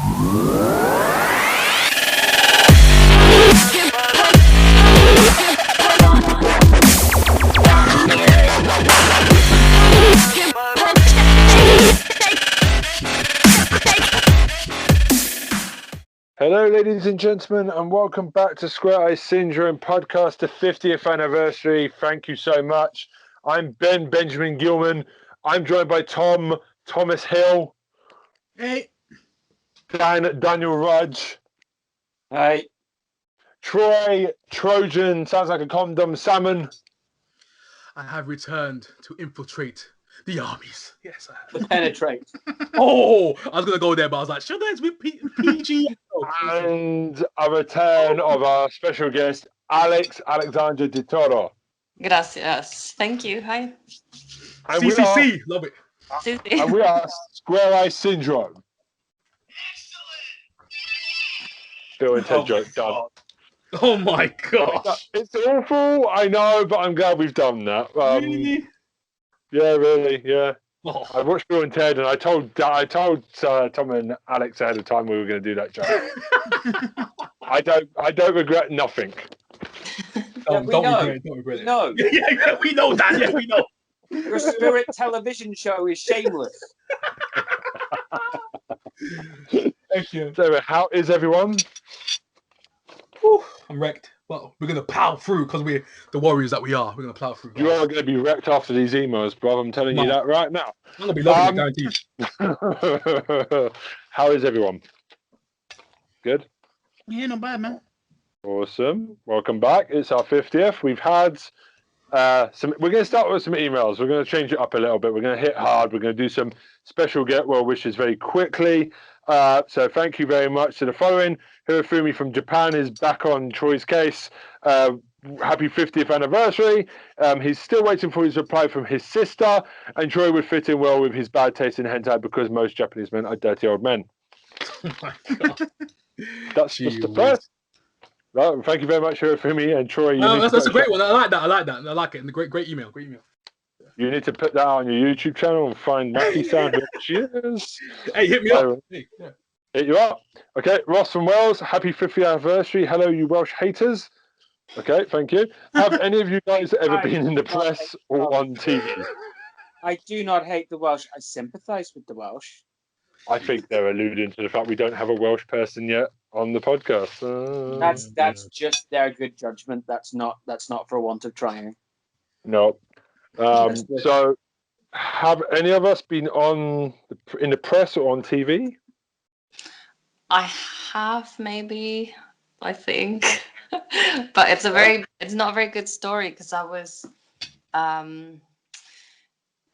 Hello, ladies and gentlemen, and welcome back to Square Eye Syndrome podcast, the 50th anniversary. Thank you so much. I'm Benjamin Gilman. I'm joined by Thomas Hill. Hey. Daniel Rudge. Hey. Troy Trojan, sounds like a condom, Salmon. I have returned to infiltrate the armies. Yes, I have. To penetrate. Oh, I was going to go there, but I was like, should I be PG? And a return of our special guest, Alexandra Di Toro. Gracias. Thank you. Hi. And CCC. Love it. And we are Square Eye Syndrome. Bill and Ted joke done. Oh my gosh. It's awful, I know, but I'm glad we've done that. Really? Yeah, really, yeah. Oh. I watched Bill and Ted, and I told Tom and Alex ahead of time we were going to do that joke. I don't regret nothing. Don't regret it. No. Yeah, we know that. Yeah, we know. Your spirit television show is shameless. Thank you. So, how is everyone? Whew, I'm wrecked. Well, we're going to plow through because we're the warriors that we are. We're going to plow through. You are going to be wrecked after these emails, bro. I'm telling you that right now. I'm going to be loving it, guaranteed. How is everyone? Good? Yeah, not bad, man. Awesome. Welcome back. It's our 50th. We've had we're going to start with some emails. We're going to change it up a little bit. We're going to hit hard. We're going to do some special get well wishes very quickly. So thank you very much to the following. Hirofumi from Japan is back on Troy's case. Happy 50th anniversary. He's still waiting for his reply from his sister, and Troy would fit in well with his bad taste in hentai because most Japanese men are dirty old men. Oh my God. That's just the first. Well, thank you very much, Hirofumi and Troy. That's a great one. I like that. I like it. And great email. You need to put that on your YouTube channel and find Mackie-san, who she is. Hey, hit me up. Hey, yeah. Hit you up. Okay, Ross from Wales, happy 50th anniversary. Hello, you Welsh haters. Okay, thank you. Have any of you guys ever been in the press or on TV? I do not hate the Welsh. I sympathise with the Welsh. I think they're alluding to the fact we don't have a Welsh person yet on the podcast. That's just their good judgment. That's not for want of trying. No. So, have any of us been in the press or on TV? I have, maybe, I think. But it's not a very good story because I was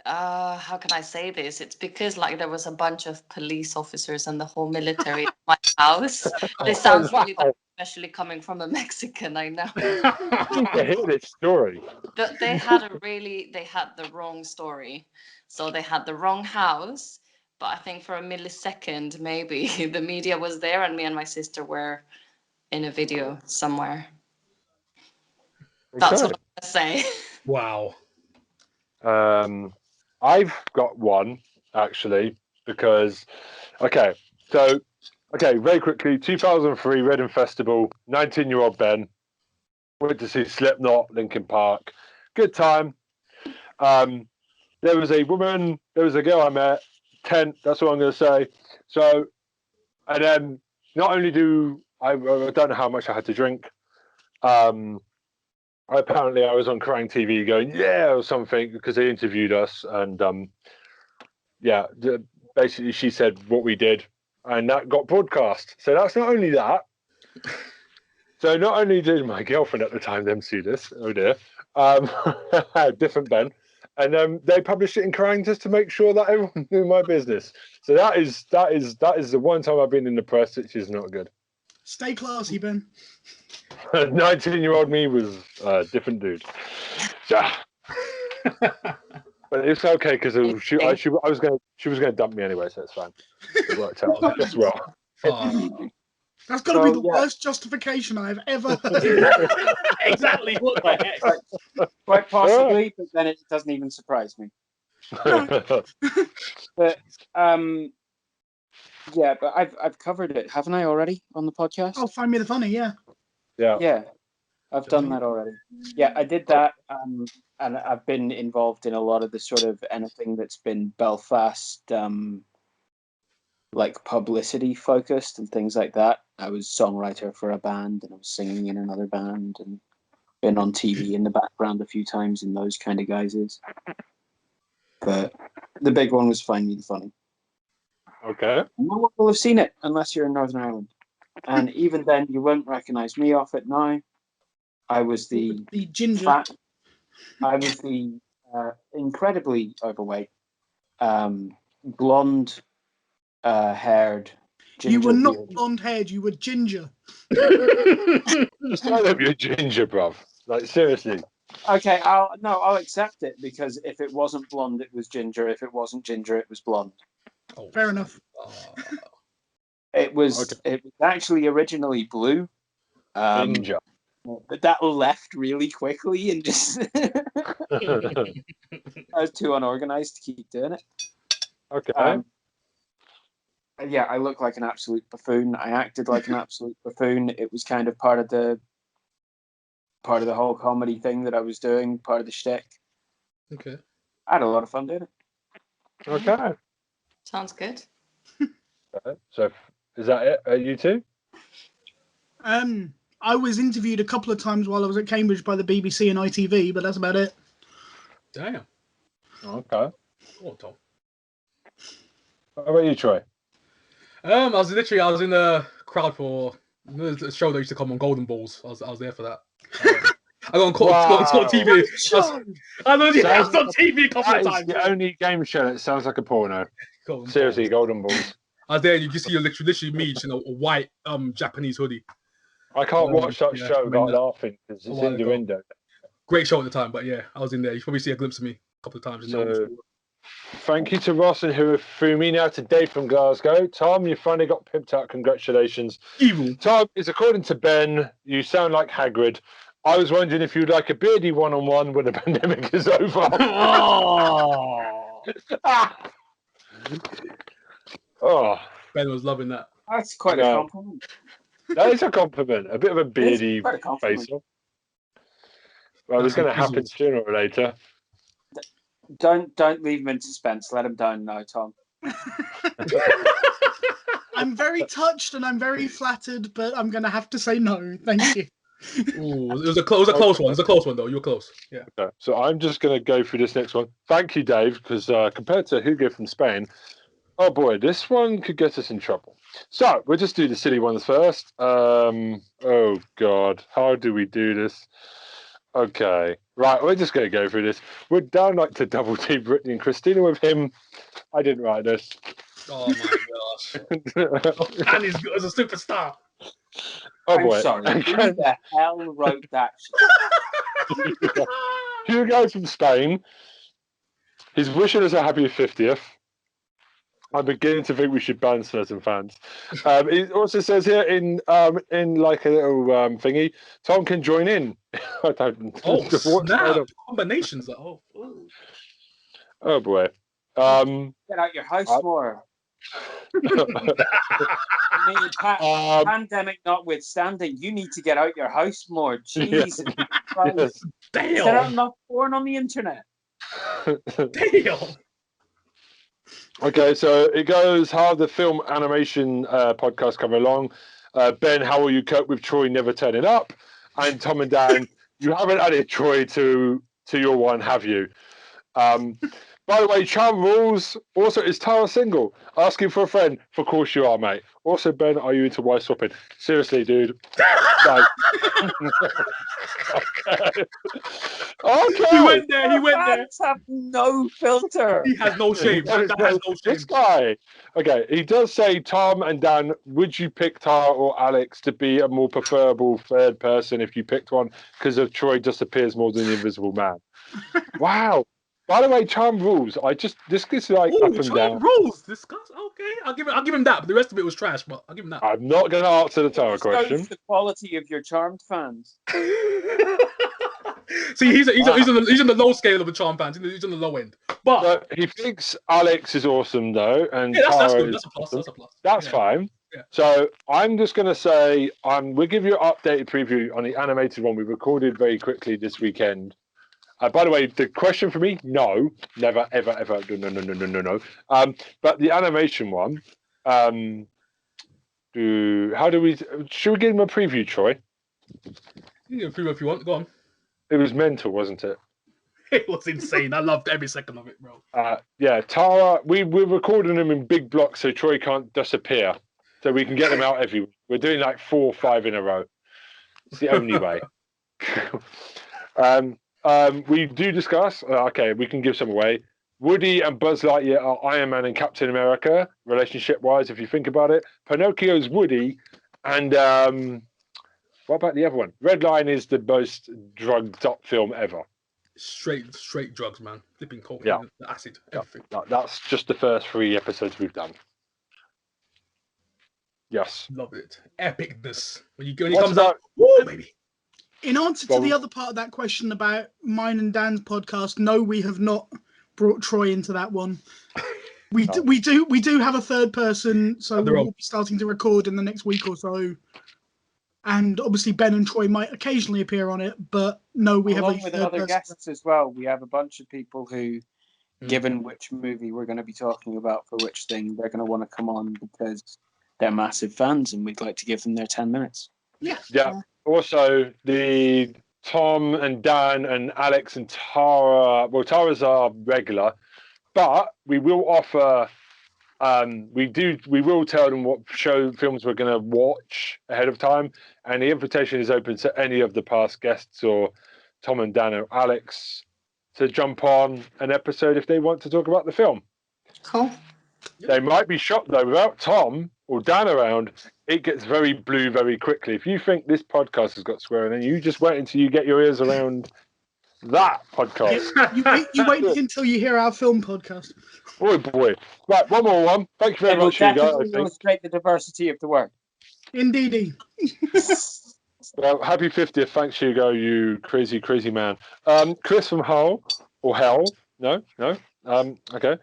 how can I say this? It's because there was a bunch of police officers and the whole military at my house. This sounds really bad, especially coming from a Mexican, I know. I hear this story. But they had the wrong story. So they had the wrong house, but I think for a millisecond maybe the media was there and me and my sister were in a video somewhere. That's what I'm gonna say. Wow. I've got one, actually, because, very quickly, 2003, Reading Festival, 19-year-old Ben, went to see Slipknot, Linkin Park, good time. There was a girl I met, 10, that's what I'm going to say. So, and then, not only I don't know how much I had to drink, apparently I was on Crying TV going, yeah, or something, because they interviewed us. And basically she said what we did, and that got broadcast. So that's not only that. So not only did my girlfriend at the time then see this, oh dear, different Ben, and they published it in Crying just to make sure that everyone knew my business. So that is the one time I've been in the press, which is not good. Stay classy, Ben. 19-year-old me was a different dude. Yeah. But it's okay because she was going to dump me anyway, so it's fine. It worked out just well. That's got to be the worst justification I've ever heard. Exactly. What the heck? Quite possibly, but then it doesn't even surprise me. But Yeah, but I've covered it, haven't I already on the podcast? Oh, Find Me the Funny, yeah. Yeah, I've done that already. Yeah, I did that, and I've been involved in a lot of the sort of anything that's been Belfast, like publicity focused and things like that. I was songwriter for a band, and I was singing in another band, and been on TV in the background a few times in those kind of guises. But the big one was Find Me the Funny. Okay. No one will have seen it unless you're in Northern Ireland. And even then, you won't recognise me off it now. I was the ginger. fat, I was the incredibly overweight, blonde haired ginger. You were not beard. blonde haired, you were ginger. Straight up, you're ginger, bruv. Like, seriously. Okay, I'll accept it, because if it wasn't blonde, it was ginger. If it wasn't ginger, it was blonde. Oh, Fair enough. It was actually originally blue. Ginger. But that left really quickly, and just I was too unorganized to keep doing it. Okay. Yeah, I looked like an absolute buffoon. I acted like an absolute buffoon. It was kind of part of the whole comedy thing that I was doing, part of the shtick. Okay. I had a lot of fun doing it. Okay. Sounds good. So, is that it? You two? I was interviewed a couple of times while I was at Cambridge by the BBC and ITV, but that's about it. Damn. Okay. Go on, Tom. How about you, Troy? I was in the crowd for the show that used to come on Golden Balls. I was there for that. I got on TV. I know you have on TV a couple of times. The only game show that sounds like a porno. Seriously, Golden Balls. I was there, and you can see literally me just in a white Japanese hoodie. I can't watch that show without laughing because it's innuendo. Great show at the time, but yeah, I was in there. You probably see a glimpse of me a couple of times. So, thank you to Ross and who flew me now today from Glasgow. Tom, you finally got pimped out. Congratulations. Evil. Tom, is according to Ben, you sound like Hagrid. I was wondering if you'd like a beardy one-on-one when the pandemic is over. Oh. Ben was loving that. That's quite a compliment. That is a compliment. A bit of a beardy face-off. Well, it's going to happen sooner or later. Don't leave him in suspense. Let him down now, Tom. I'm very touched and I'm very flattered, but I'm going to have to say no. Thank you. Ooh, it was a close one. It was a close one, though. You were close. Yeah. Okay. So I'm just going to go through this next one. Thank you, Dave, because compared to Hugo from Spain, oh boy, this one could get us in trouble. So we'll just do the silly ones first. Oh God, how do we do this? Okay, right, we're just going to go through this. We're down like to double team Brittany and Christina with him. I didn't write this. Oh my gosh. And he's good as a superstar. Oh boy. I'm sorry. Who the hell wrote that shit? Hugo from Spain. He's wishing us a happy 50th. I'm beginning to think we should ban certain fans. It also says here in like a little thingy, Tom can join in. I don't. Oh, snap. Combinations. Oh boy. Get out your house more. Pandemic notwithstanding, you need to get out your house more. Jesus Christ. Yes. Damn. Is there enough porn on the internet? Damn. Okay, so it goes, how the film animation podcast come along. Ben, how will you cope with Troy never turning up? And Tom and Dan, you haven't added Troy to your one, have you? By the way, Charm rules. Also, is Tara single? Asking for a friend. Of course you are, mate. Also, Ben, are you into wife swapping? Seriously, dude. Okay. He went there. Fans have no filter. He has no shame. This guy. Okay, he does say, Tom and Dan, would you pick Tara or Alex to be a more preferable third person if you picked one? Because of Troy just appears more than the Invisible Man. Wow. By the way, Charm rules. This gets like up and down. Rules. Discuss. Okay, I'll give him that. But the rest of it was trash. But I'll give him that. I'm not going to answer the Tara question. The quality of your Charmed fans. See, he's on the low scale of the charm pants. He's on the low end. But So he thinks Alex is awesome though, and yeah, that's Tara good. is That's a plus. awesome. That's a plus. That's Yeah. fine. Yeah. So I'm just going to say, we'll give you an updated preview on the animated one we recorded very quickly this weekend. By the way, the question for me, no, never, ever, ever, no. But the animation one, should we give him a preview, Troy? You can prove if you want. Go on. It was mental, wasn't it? It was insane. I loved every second of it, bro. Yeah, Tara, we're recording them in big blocks so Troy can't disappear. So we can get them out every week. We're doing like 4 or 5 in a row. It's the only way. We do discuss, we can give some away. Woody and Buzz Lightyear are Iron Man and Captain America, relationship-wise, if you think about it. Pinocchio's Woody, and what about the other one? Red Line is the most drugged-up film ever. Straight drugs, man. Flipping cocaine, Yeah. acid, everything. That's just the first 3 episodes we've done. Yes. Love it. Epicness. When he comes out, woo, baby. In answer to the other part of that question about mine and Dan's podcast, no, we have not brought Troy into that one. We do have a third person, so we'll be starting to record in the next week or so. And obviously Ben and Troy might occasionally appear on it, but no, we have with other guests as well. We have a bunch of people who, given which movie we're going to be talking about for which thing, they're going to want to come on because they're massive fans and we'd like to give them their 10 minutes. Yeah. Also, the Tom and Dan and Alex and Tara. Well, Tara's our regular, but we will offer. We will tell them what films we're going to watch ahead of time, and the invitation is open to any of the past guests or Tom and Dan or Alex to jump on an episode if they want to talk about the film. Cool. They might be shocked though, without Tom or Dan around, it gets very blue very quickly. If you think this podcast has got swearing, then you just wait until you get your ears around that podcast. You wait until you hear our film podcast. Boy. Right, one more one. Thank you very much, Hugo. It will illustrate the diversity of the work. Indeedy. Well, happy 50th. Thanks, Hugo, you crazy, crazy man. Chris from Hull, or Hell. No. Okay.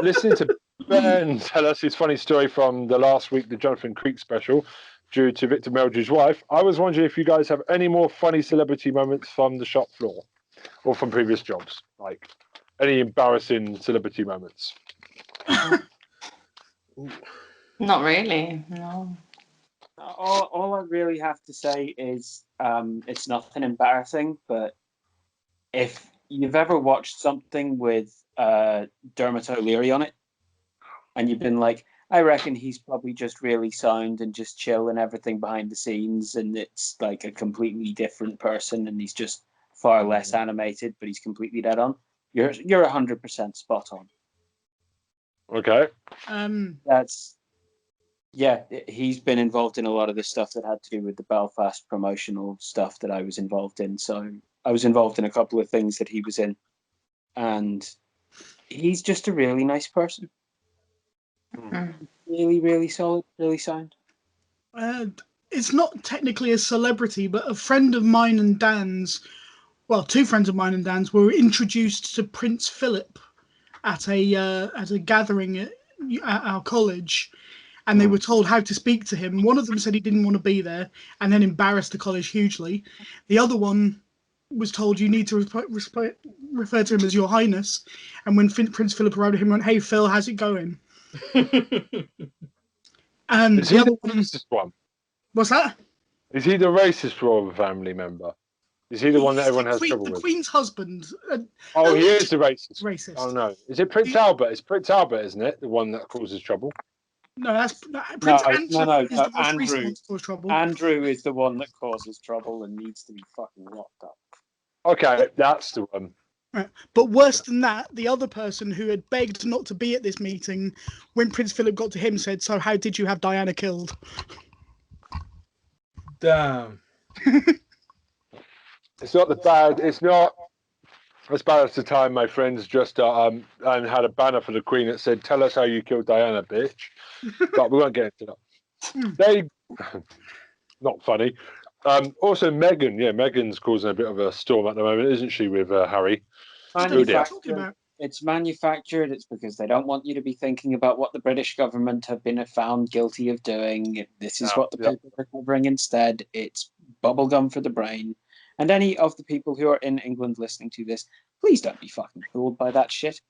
Listening to Ben tell us his funny story from the last week, the Jonathan Creek special, due to Victor Meldrew's wife. I was wondering if you guys have any more funny celebrity moments from the shop floor or from previous jobs, like any embarrassing celebrity moments. Not really, no. All I really have to say is it's nothing embarrassing, but if you've ever watched something with Dermot O'Leary on it, and you've been like, I reckon he's probably just really sound and just chill and everything behind the scenes, and it's like a completely different person, and he's just far less animated, but he's completely dead on. You're 100% spot on. Okay. He's been involved in a lot of the stuff that had to do with the Belfast promotional stuff that I was involved in. So I was involved in a couple of things that he was in, and he's just a really nice person. Really, really solid, really sound. It's not technically a celebrity, but a friend of mine and Dan's, well, 2 friends of mine and Dan's were introduced to Prince Philip at a gathering at our college, and they were told how to speak to him. One of them said he didn't want to be there and then embarrassed the college hugely. The other one was told you need to refer to him as Your Highness, and when Prince Philip arrived at him, went, "Hey Phil, how's it going?" And Is the he other the racist one? What's that? Is he the racist royal family member? Is he the one that everyone has trouble the with? Queen's husband. Oh, he is the racist. Racist. Oh no, is it Prince Albert? It's Prince Albert, isn't it? The one that causes trouble. No, Prince Andrew. Is the most Andrew. recent one to cause trouble. Andrew is the one that causes trouble and needs to be fucking locked up. Okay, that's the one. Right. But worse than that, the other person who had begged not to be at this meeting, when Prince Philip got to him, said, "So how did you have Diana killed?" Damn. It's not as bad as the time my friends just and had a banner for the Queen that said, "Tell us how you killed Diana, bitch." But we won't get into that. Not funny. Also, Megan. Yeah, Megan's causing a bit of a storm at the moment, isn't she, with Harry? I don't know what you're Manufactured. talking about. It's manufactured. It's because they don't want you to be thinking about what the British government have been found guilty of doing. This is what the papers are covering instead. It's bubblegum for the brain. And any of the people who are in England listening to this, please don't be fucking fooled by that shit.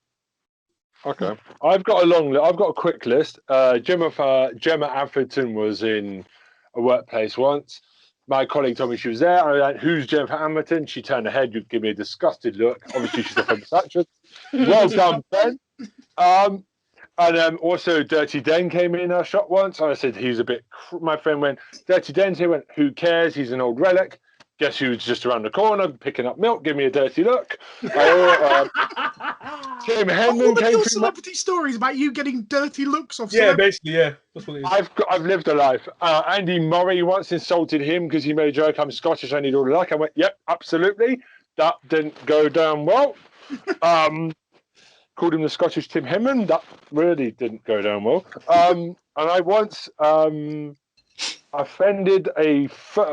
Okay, I've got a quick list. Gemma Atherton was in a workplace once. My colleague told me she was there. I was like, "Who's Jennifer Atherton?" She turned her head. You'd give me a disgusted look. Obviously, she's a famous actress. Well done, Ben. And also, Dirty Den came in our shop once. I said he's a bit. My friend went, "Dirty Den's here." Went, "Who cares? He's an old relic." Guess who's just around the corner picking up milk? Give me a dirty look. Tim Henman All of came your through. celebrity stories about you getting dirty looks off. Yeah, basically, yeah. That's what it is. I've lived a life. Andy Murray once insulted him because he made a joke. I'm Scottish. I need all the luck. I went, "Yep, absolutely." That didn't go down well. Called him the Scottish Tim Henman. That really didn't go down well. And I once offended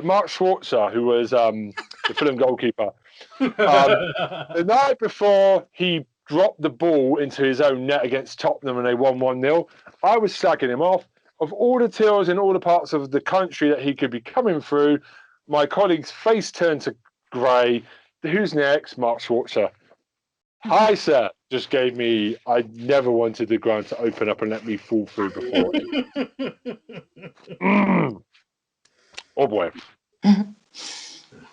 Mark Schwarzer, who was the Fulham goalkeeper. The night before he dropped the ball into his own net against Tottenham and they won 1-0, I was slagging him off. Of all the tills in all the parts of the country that he could be coming through, my colleague's face turned to grey. Who's next? Mark Schwarzer. Hi, sir. Just gave me. I never wanted the ground to open up and let me fall through before. Oh boy.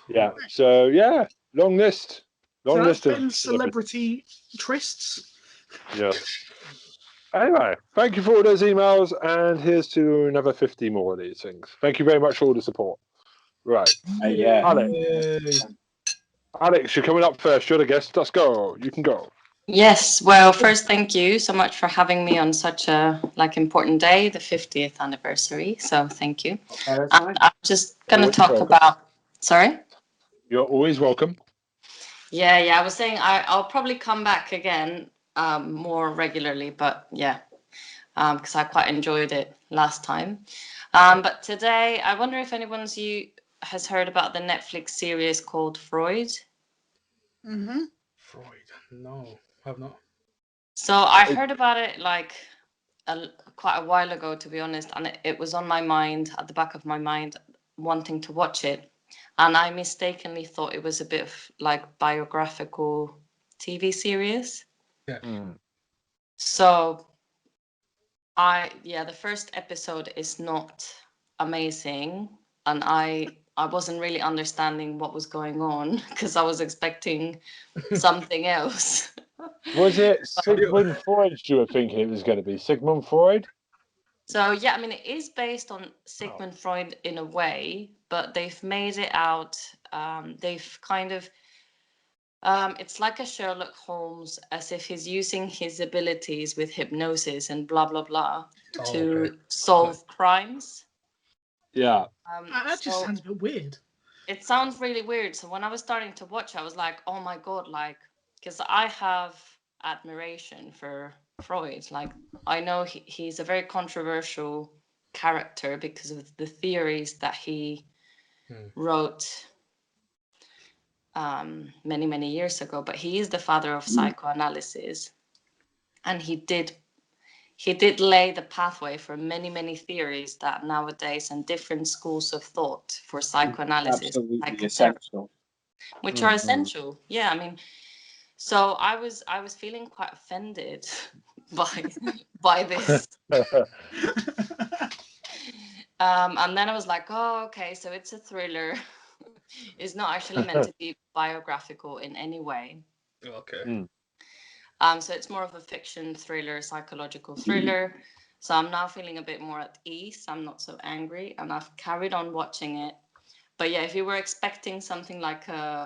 Yeah. So yeah, long list. Long So list that's of been celebrity trysts. Yes. Anyway, thank you for all those emails, and here's to another 50 more of these things. Thank you very much for all the support. Right. Yeah. Alex, you're coming up first. You're the guest. Let's go. You can go. Yes, well, first, thank you so much for having me on such a important day, the 50th anniversary. So thank you. I'm just gonna Always talk welcome. about. Sorry. You're always welcome. Yeah. I was saying I'll probably come back again more regularly, but yeah, because I quite enjoyed it last time. But today, I wonder if anyone's has heard about the Netflix series called Freud. Mm-hmm. Freud. No, have not. So I heard about it like quite a while ago, to be honest, and it was on my mind, at the back of my mind, wanting to watch it. And I mistakenly thought it was a bit of like biographical TV series. Yeah. So the first episode is not amazing, and I wasn't really understanding what was going on because I was expecting something else. Was it Sigmund Freud you were thinking it was going to be? Sigmund Freud? So yeah, I mean, it is based on Sigmund Freud in a way, but they've made it out. They've kind of. It's like a Sherlock Holmes, as if he's using his abilities with hypnosis and blah blah blah to solve crimes. Yeah. That just sounds a bit weird. It sounds really weird. So when I was starting to watch, I was like, "Oh my god!" Like, because I have admiration for Freud. Like, I know he's a very controversial character because of the theories that he wrote many years ago. But he is the father of psychoanalysis, and he did lay the pathway for many theories that nowadays and different schools of thought for psychoanalysis, absolutely essential, which are essential. Yeah, I mean. So I was feeling quite offended by this, and then I was like, oh, okay, so it's a thriller. It's not actually meant to be biographical in any way. Okay. So it's more of a fiction thriller, psychological thriller. So I'm now feeling a bit more at ease. I'm not so angry, and I've carried on watching it. But yeah, if you were expecting something like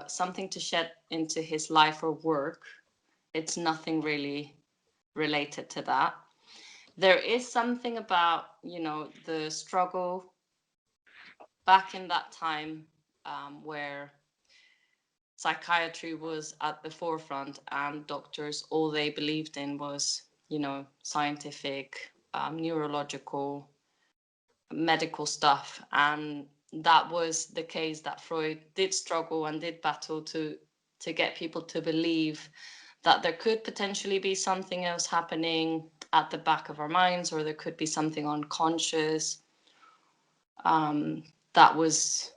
something to shed into his life or work, it's nothing really related to that. There is something about, the struggle back in that time where psychiatry was at the forefront and doctors, all they believed in was, scientific, neurological, medical stuff. And that was the case, that Freud did struggle and did battle to get people to believe that there could potentially be something else happening at the back of our minds, or there could be something unconscious that was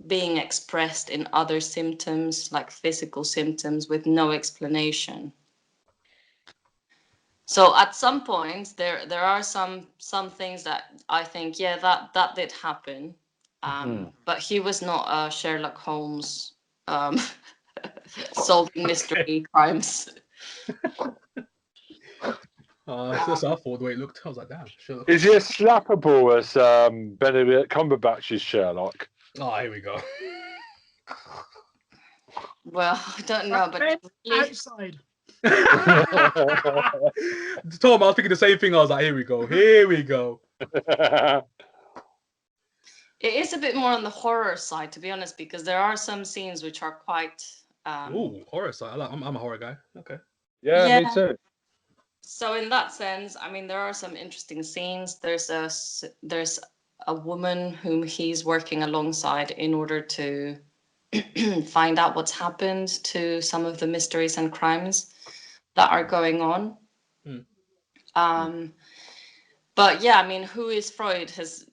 being expressed in other symptoms, like physical symptoms, with no explanation. So at some point, there are some things that I think, yeah, that did happen, but he was not a Sherlock Holmes solving mystery crimes. That's I thought the way it looked. I was like, damn, Sherlock. Is he as slappable as Benedict Cumberbatch's Sherlock? Oh, here we go. Well, I don't know, but really, Outside. Tom, I was thinking the same thing. I was like, here we go. it is a bit more on the horror side, to be honest, because there are some scenes which are quite. Ooh, horror side. I'm a horror guy. Okay. Yeah, me too. So in that sense, I mean, there are some interesting scenes. There's a woman whom he's working alongside in order to find out what's happened to some of the mysteries and crimes that are going on. But yeah, I mean, who is Freud has,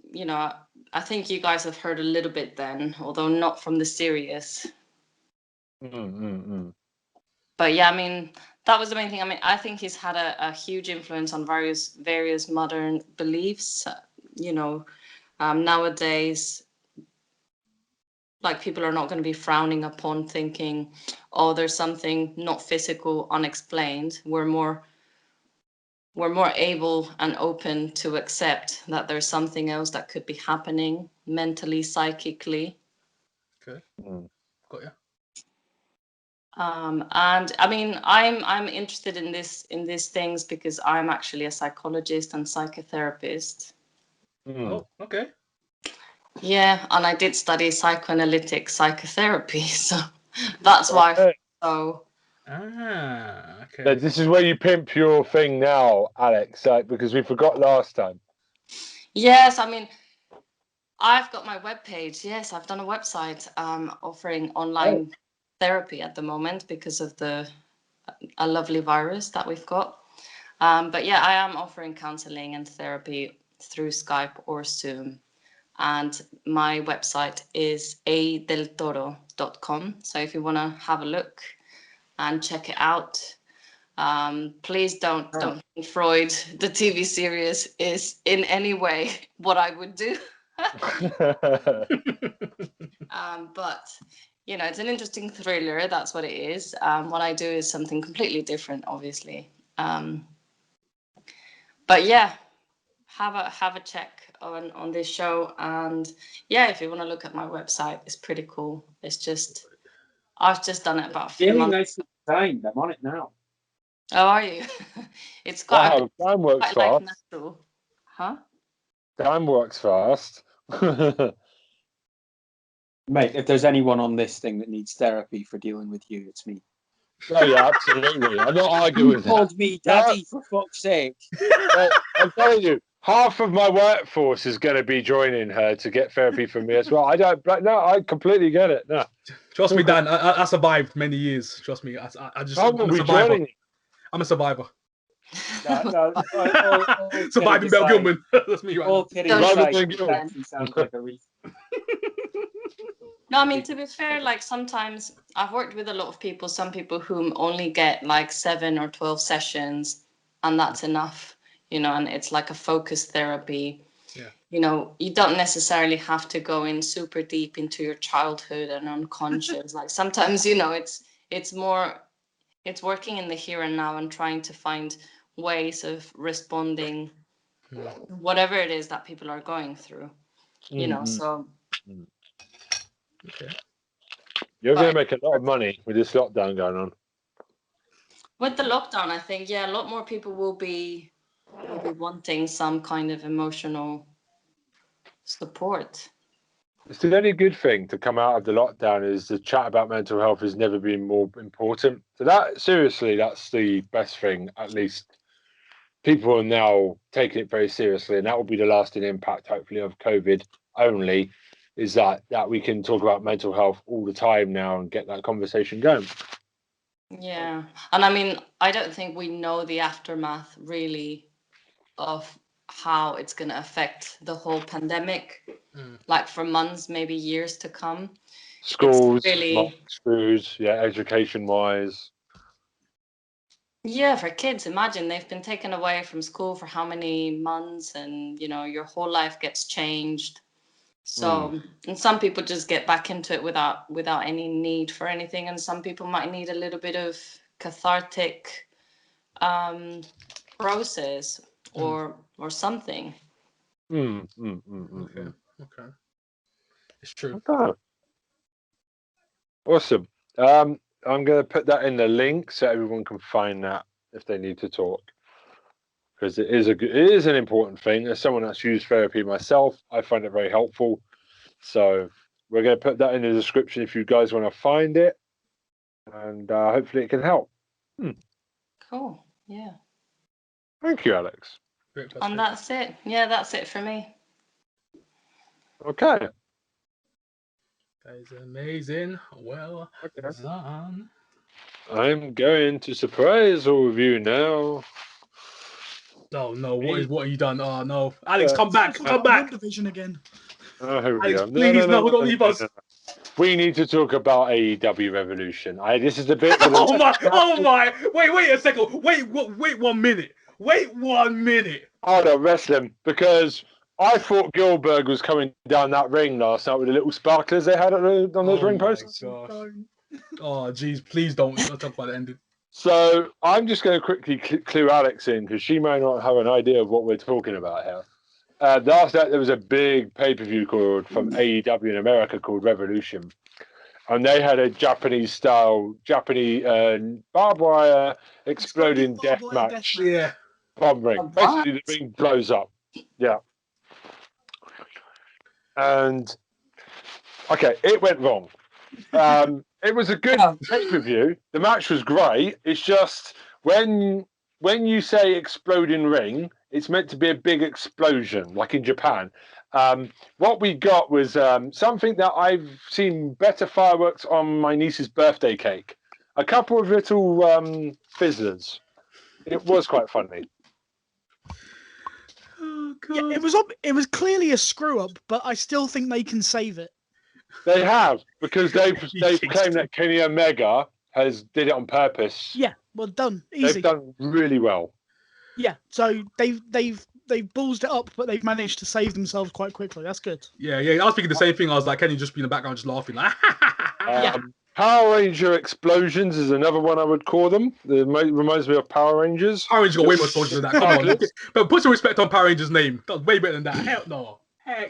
I think you guys have heard a little bit then, although not from the series. But yeah, I mean, that was the main thing. I mean, I think he's had a huge influence on various modern beliefs. Nowadays, like, people are not going to be frowning upon thinking, oh, there's something not physical, unexplained. We're more able and open to accept that there's something else that could be happening mentally, psychically. Okay. Got you. And I mean, I'm interested in these things because I'm actually a psychologist and psychotherapist. Oh, okay. Yeah, and I did study psychoanalytic psychotherapy, so that's why. So. Okay. This is where you pimp your thing now, Alex, because we forgot last time. Yes, I mean, I've got my webpage. Yes, I've done a website offering online therapy at the moment because of a lovely virus that we've got. But yeah, I am offering counseling and therapy through Skype or Zoom. And my website is adeltoro.com. So if you want to have a look and check it out, please don't think Freud, the TV series, is in any way what I would do. But it's an interesting thriller. That's what it is. What I do is something completely different, obviously. But yeah, have a check on this show, and yeah, if you want to look at my website, it's pretty cool. It's just I've just done it about a few months. Nicely designed. I'm on it now. Oh, are you? It's quite. Wow, time works quite fast. like natural. Huh? Time works fast. Mate, if there's anyone on this thing that needs therapy for dealing with you, it's me. Oh yeah, absolutely. I'm not arguing with that. Called me daddy, for fuck's sake. I'm telling you, half of my workforce is going to be joining her to get therapy from me as well. I completely get it. No. Trust me, Dan. I survived many years. Trust me. I'm a survivor. I'm a survivor. Surviving Bell Gilman. That's me right all now. kidding aside, that sounds like a reason. No, I mean, to be fair, like, sometimes I've worked with a lot of people, some people whom only get like 7 or 12 sessions, and that's enough, and it's like a focused therapy. Yeah. You don't necessarily have to go in super deep into your childhood and unconscious. Like, sometimes, it's working in the here and now and trying to find ways of responding, whatever it is that people are going through, so. Okay. You're going to make a lot of money with this lockdown going on. With the lockdown, I think, a lot more people will be wanting some kind of emotional support. It's the only good thing to come out of the lockdown is the chat about mental health has never been more important. So that's the best thing. At least people are now taking it very seriously, and that will be the lasting impact, hopefully, of COVID. only is that we can talk about mental health all the time now and get that conversation going. Yeah, and I mean, I don't think we know the aftermath really of how it's going to affect the whole pandemic, like for months, maybe years to come. Schools, really... schools, yeah, education-wise. Yeah, for kids, imagine they've been taken away from school for how many months, and your whole life gets changed. So, and some people just get back into it without any need for anything, and some people might need a little bit of cathartic process or something. Okay. It's true. Okay. Awesome. I'm going to put that in the link so everyone can find that if they need to talk, because it is an important thing. As someone that's used therapy myself, I find it very helpful. So we're going to put that in the description if you guys want to find it, and hopefully it can help. Cool. Yeah. Thank you, Alex. And that's it. Yeah, that's it for me. Okay. That is amazing. Well done. I'm going to surprise all of you now. Oh no! What have you done? Oh no, Alex, come back! Come back! Division again. Oh, here we Alex, go. please, no, don't leave us. We need to talk about AEW Revolution. This is the bit. Oh my! Wait a second. Wait 1 minute. Wait 1 minute. Oh no, wrestling, because I thought Gilbert was coming down that ring last night with the little sparklers they had on those ring posts. Oh jeez, please don't talk about the ending. So I'm just going to quickly clue Alex in, because she may not have an idea of what we're talking about here. Last night there was a big pay-per-view from AEW in America called Revolution, and they had a Japanese barbed wire exploding death match. Yeah. Bomb ring. Basically, the ring blows up. Yeah. And okay, it went wrong. It was a good pay-per-view. The match was great. It's just when you say exploding ring, it's meant to be a big explosion, like in Japan. What we got was something that I've seen better fireworks on my niece's birthday cake. A couple of little fizzlers. It was quite funny. Oh, God. Yeah, it was clearly a screw up, but I still think they can save it. They have, because they've claimed that Kenny Omega did it on purpose. Yeah, well done. Easy. They've done really well. Yeah, so they've ballsed it up, but they've managed to save themselves quite quickly. That's good. Yeah. I was thinking the same thing. I was like, Kenny just be in the background, just laughing, like. Power Ranger explosions is another one I would call them. It reminds me of Power Rangers. Power Rangers got way more soldiers than that. Come on, but put some respect on Power Rangers' name. That's way better than that. Heck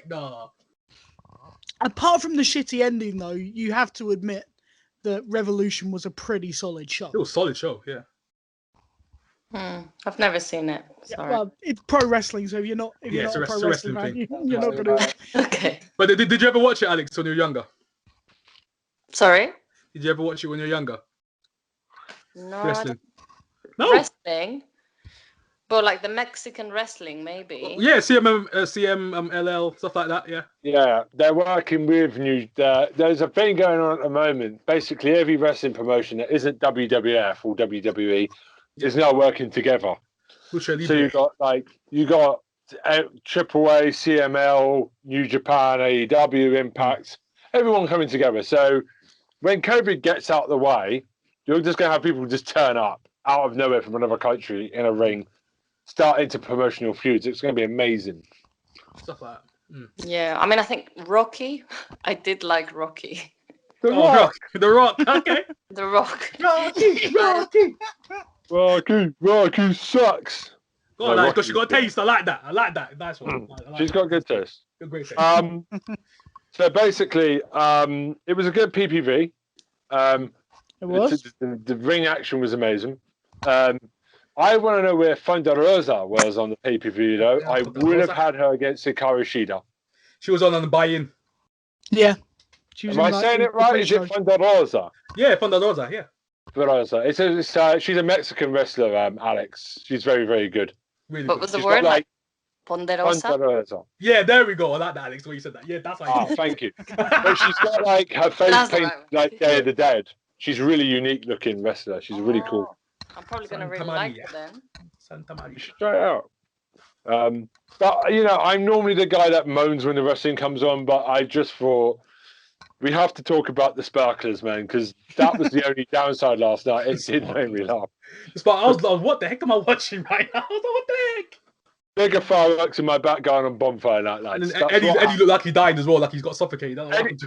no. Apart from the shitty ending, though, you have to admit that Revolution was a pretty solid show. It was a solid show, yeah. I've never seen it. Sorry. Well, it's pro wrestling, so if you're not a pro wrestling fan, you're not going to. Okay. But did you ever watch it, Alex, when you were younger? Sorry? Did you ever watch it when you were younger? No. Wrestling? No. Wrestling? But like the Mexican wrestling, maybe. Yeah, CMLL, stuff like that, yeah. Yeah, they're working with there's a thing going on at the moment. Basically, every wrestling promotion that isn't WWF or WWE is now working together. So you got AAA, CML, New Japan, AEW, Impact, everyone coming together. So when COVID gets out of the way, you're just going to have people just turn up out of nowhere from another country in a ring, start into promotional feuds. It's going to be amazing. Stuff like that. Yeah, I mean, I think Rocky. I did like Rocky. The Rock. Okay. The Rock. Rocky sucks. Oh, no, because she got a taste. I like that. Nice one. She's got good taste. Great taste. So basically, it was a good PPV. It was. The ring action was amazing. I want to know where Thunder Rosa was on the pay-per-view, though. Yeah, I would have had her against Hikaru Shida. She was on the buy-in. Yeah. Am I saying it right? Is it Thunder Rosa? Yeah, Thunder Rosa, yeah. Rosa. She's a Mexican wrestler, Alex. She's very, very good. Really What good. was the She's word? got, Ponderosa. Ponderosa. Yeah, there we go. I like that, Alex. When you said that. Yeah, that's how you Thank you. But she's got like her face That's painted right. like Day of the Dead. She's a really unique looking wrestler. She's really cool. I'm probably gonna Santa really like Maria. it then. Santa Maria. Straight out. But you know, I'm normally the guy that moans when the wrestling comes on, but I just thought we have to talk about the sparklers, man, because that was the only downside last night. It did make me laugh. I was like, what the heck am I watching right now? I was like, what the heck? Bigger fireworks in my back going on bonfire night, lads. And then Eddie looked like he died as well, like he's got suffocated.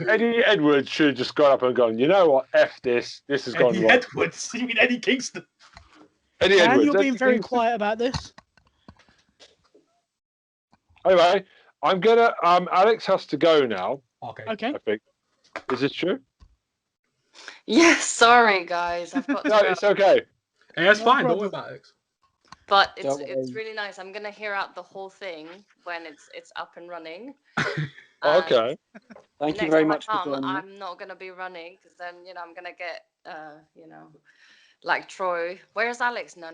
Eddie Edwards should have just gone up and gone, you know what, F this. This has gone Eddie wrong. Edwards? You mean Eddie Kingston? Eddie Dan, Edwards. you're being Eddie very Kingston. quiet about this. Anyway, I'm gonna. Alex has to go now. Okay. Okay. I think. Is this true? Yes, sorry guys. I've got No, to it's okay. Hey, that's No fine. Don't worry problem. about it. But it's Don't it's worry. really nice. I'm gonna hear out the whole thing when it's up and running. Okay. Thank you Next very time I much for come, joining me. I'm not gonna be running because then I'm gonna get like Troy. Where's Alex? No.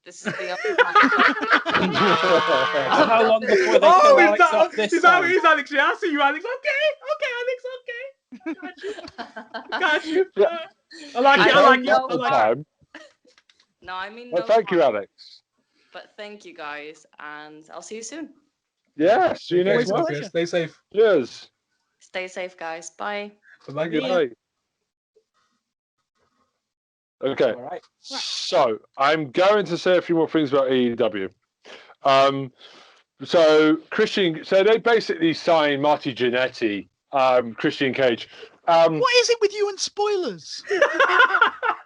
This is the How long before they Oh, kill is Alex off this that time? is Alex? Yeah, I see you, Alex. Okay, Alex. Okay. Got you. Yeah. I like it. I like it. I The like it. time. No, I mean Well, no thank you, harm, Alex. But thank you guys, and I'll see you soon. Yeah. See you next Always a month. pleasure. Stay safe. Cheers. Stay safe, guys. Bye. Bye. Yeah. Goodbye. Okay. All right. So I'm going to say a few more things about AEW. So they basically signed Marty Jannetty, Christian Cage. What is it with you and spoilers?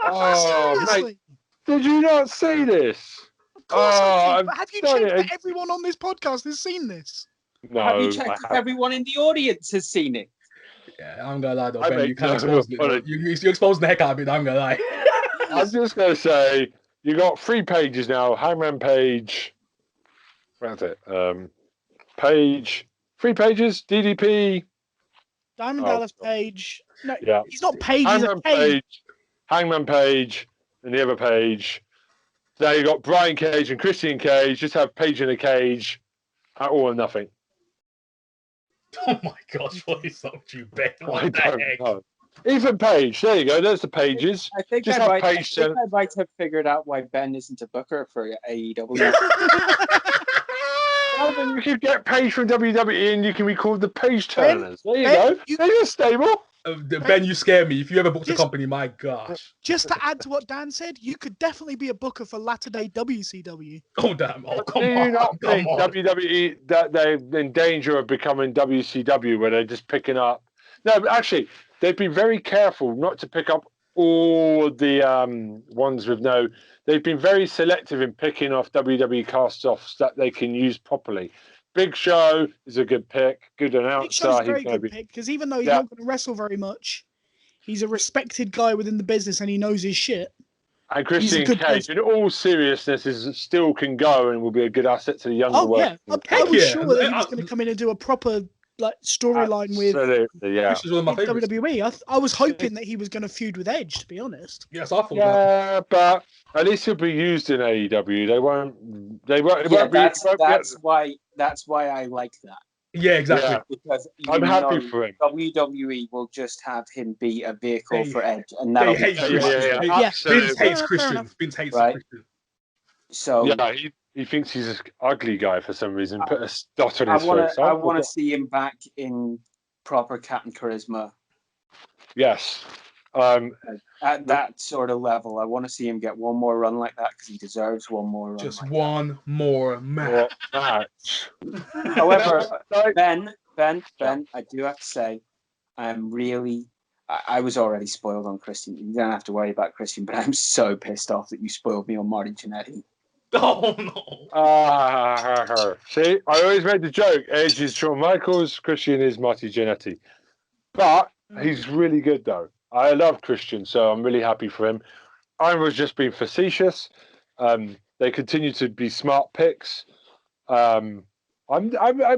Oh, mate, Seriously. did you not see this? Of course I Oh, did, but have you I've done checked it. that everyone on this podcast has seen this? No, Have you I checked if haven't. everyone in the audience has seen it? Yeah, I'm gonna lie though, I Ben. make You can't no expose me. Though. apology. You're exposing the heck out of it. I'm gonna lie. I'm just going to say you got 3 pages now. Hangman Page. That's it. Page. 3 pages. DDP. Diamond Oh, Dallas God. Page. No, Yeah. he's not Page, he's a Hangman Cage. Page. Hangman Page. And the other Page. Now you got Brian Cage and Christian Cage. Just have Page in a cage. All or nothing. Oh my gosh, what is up with you, Ben? I What the don't heck? know. Even Page. There you go. There's the pages. I think Just I have might, I, Page think send- I might have figured out why Ben isn't a booker for AEW. Well, then you could get Page from WWE and you can be called the Page Ben, Turners. There you Ben, go. There's your stable. Ben, you scare me. If you ever booked a Just- company, my gosh. Just to add to what Dan said, you could definitely be a booker for latter day WCW. Oh damn! Oh come Do you on! not Come think on. WWE that they're in danger of becoming WCW where they're just picking up? No, but actually, they've been very careful not to pick up all the ones with no. They've been very selective in picking off WWE cast-offs that they can use properly. Big Show is a good pick, good Big announcer. Show's a He's very gonna good be pick because even though he's Yeah. not going to wrestle very much, he's a respected guy within the business and he knows his shit. and Christian good Cage. In all seriousness, is still can go and will be a good asset to the younger Oh yeah, work. I was yeah. sure that he was going to come in and do a proper like storyline with Absolutely, yeah. This is one of my favorites. WWE. I was hoping that he was going to feud with Edge, to be honest. Yes, I thought that. Yeah, but at least he'll be used in AEW. They won't. They won't. It Yeah, won't be. that's it won't be- that's why I like that, Yeah, exactly. Yeah. because I'm happy know for him. WWE will just have him be a vehicle They- for Edge, and They that'll be hate pretty Christian. much it. Yeah, Yeah. absolutely. Vince hates Fair Christian. enough. Vince hates Right. Christian. So Yeah, he thinks he's an ugly guy for some reason. Put a dot on I his face. want to see him back in proper Captain Charisma Yes. at that sort of level. I want to see him get one more run like that because he deserves one more run. Just like one more match. What match? that. However, Like, Ben, I do have to say, I'm really. I was already spoiled on Christian. You don't have to worry about Christian, but I'm so pissed off that you spoiled me on Marty Jannetty. Oh no! see, I always made the joke. Edge is Shawn Michaels. Christian is Marty Jannetty. But he's really good though. I love Christian, so I'm really happy for him. I was just being facetious. They continue to be smart picks. I'm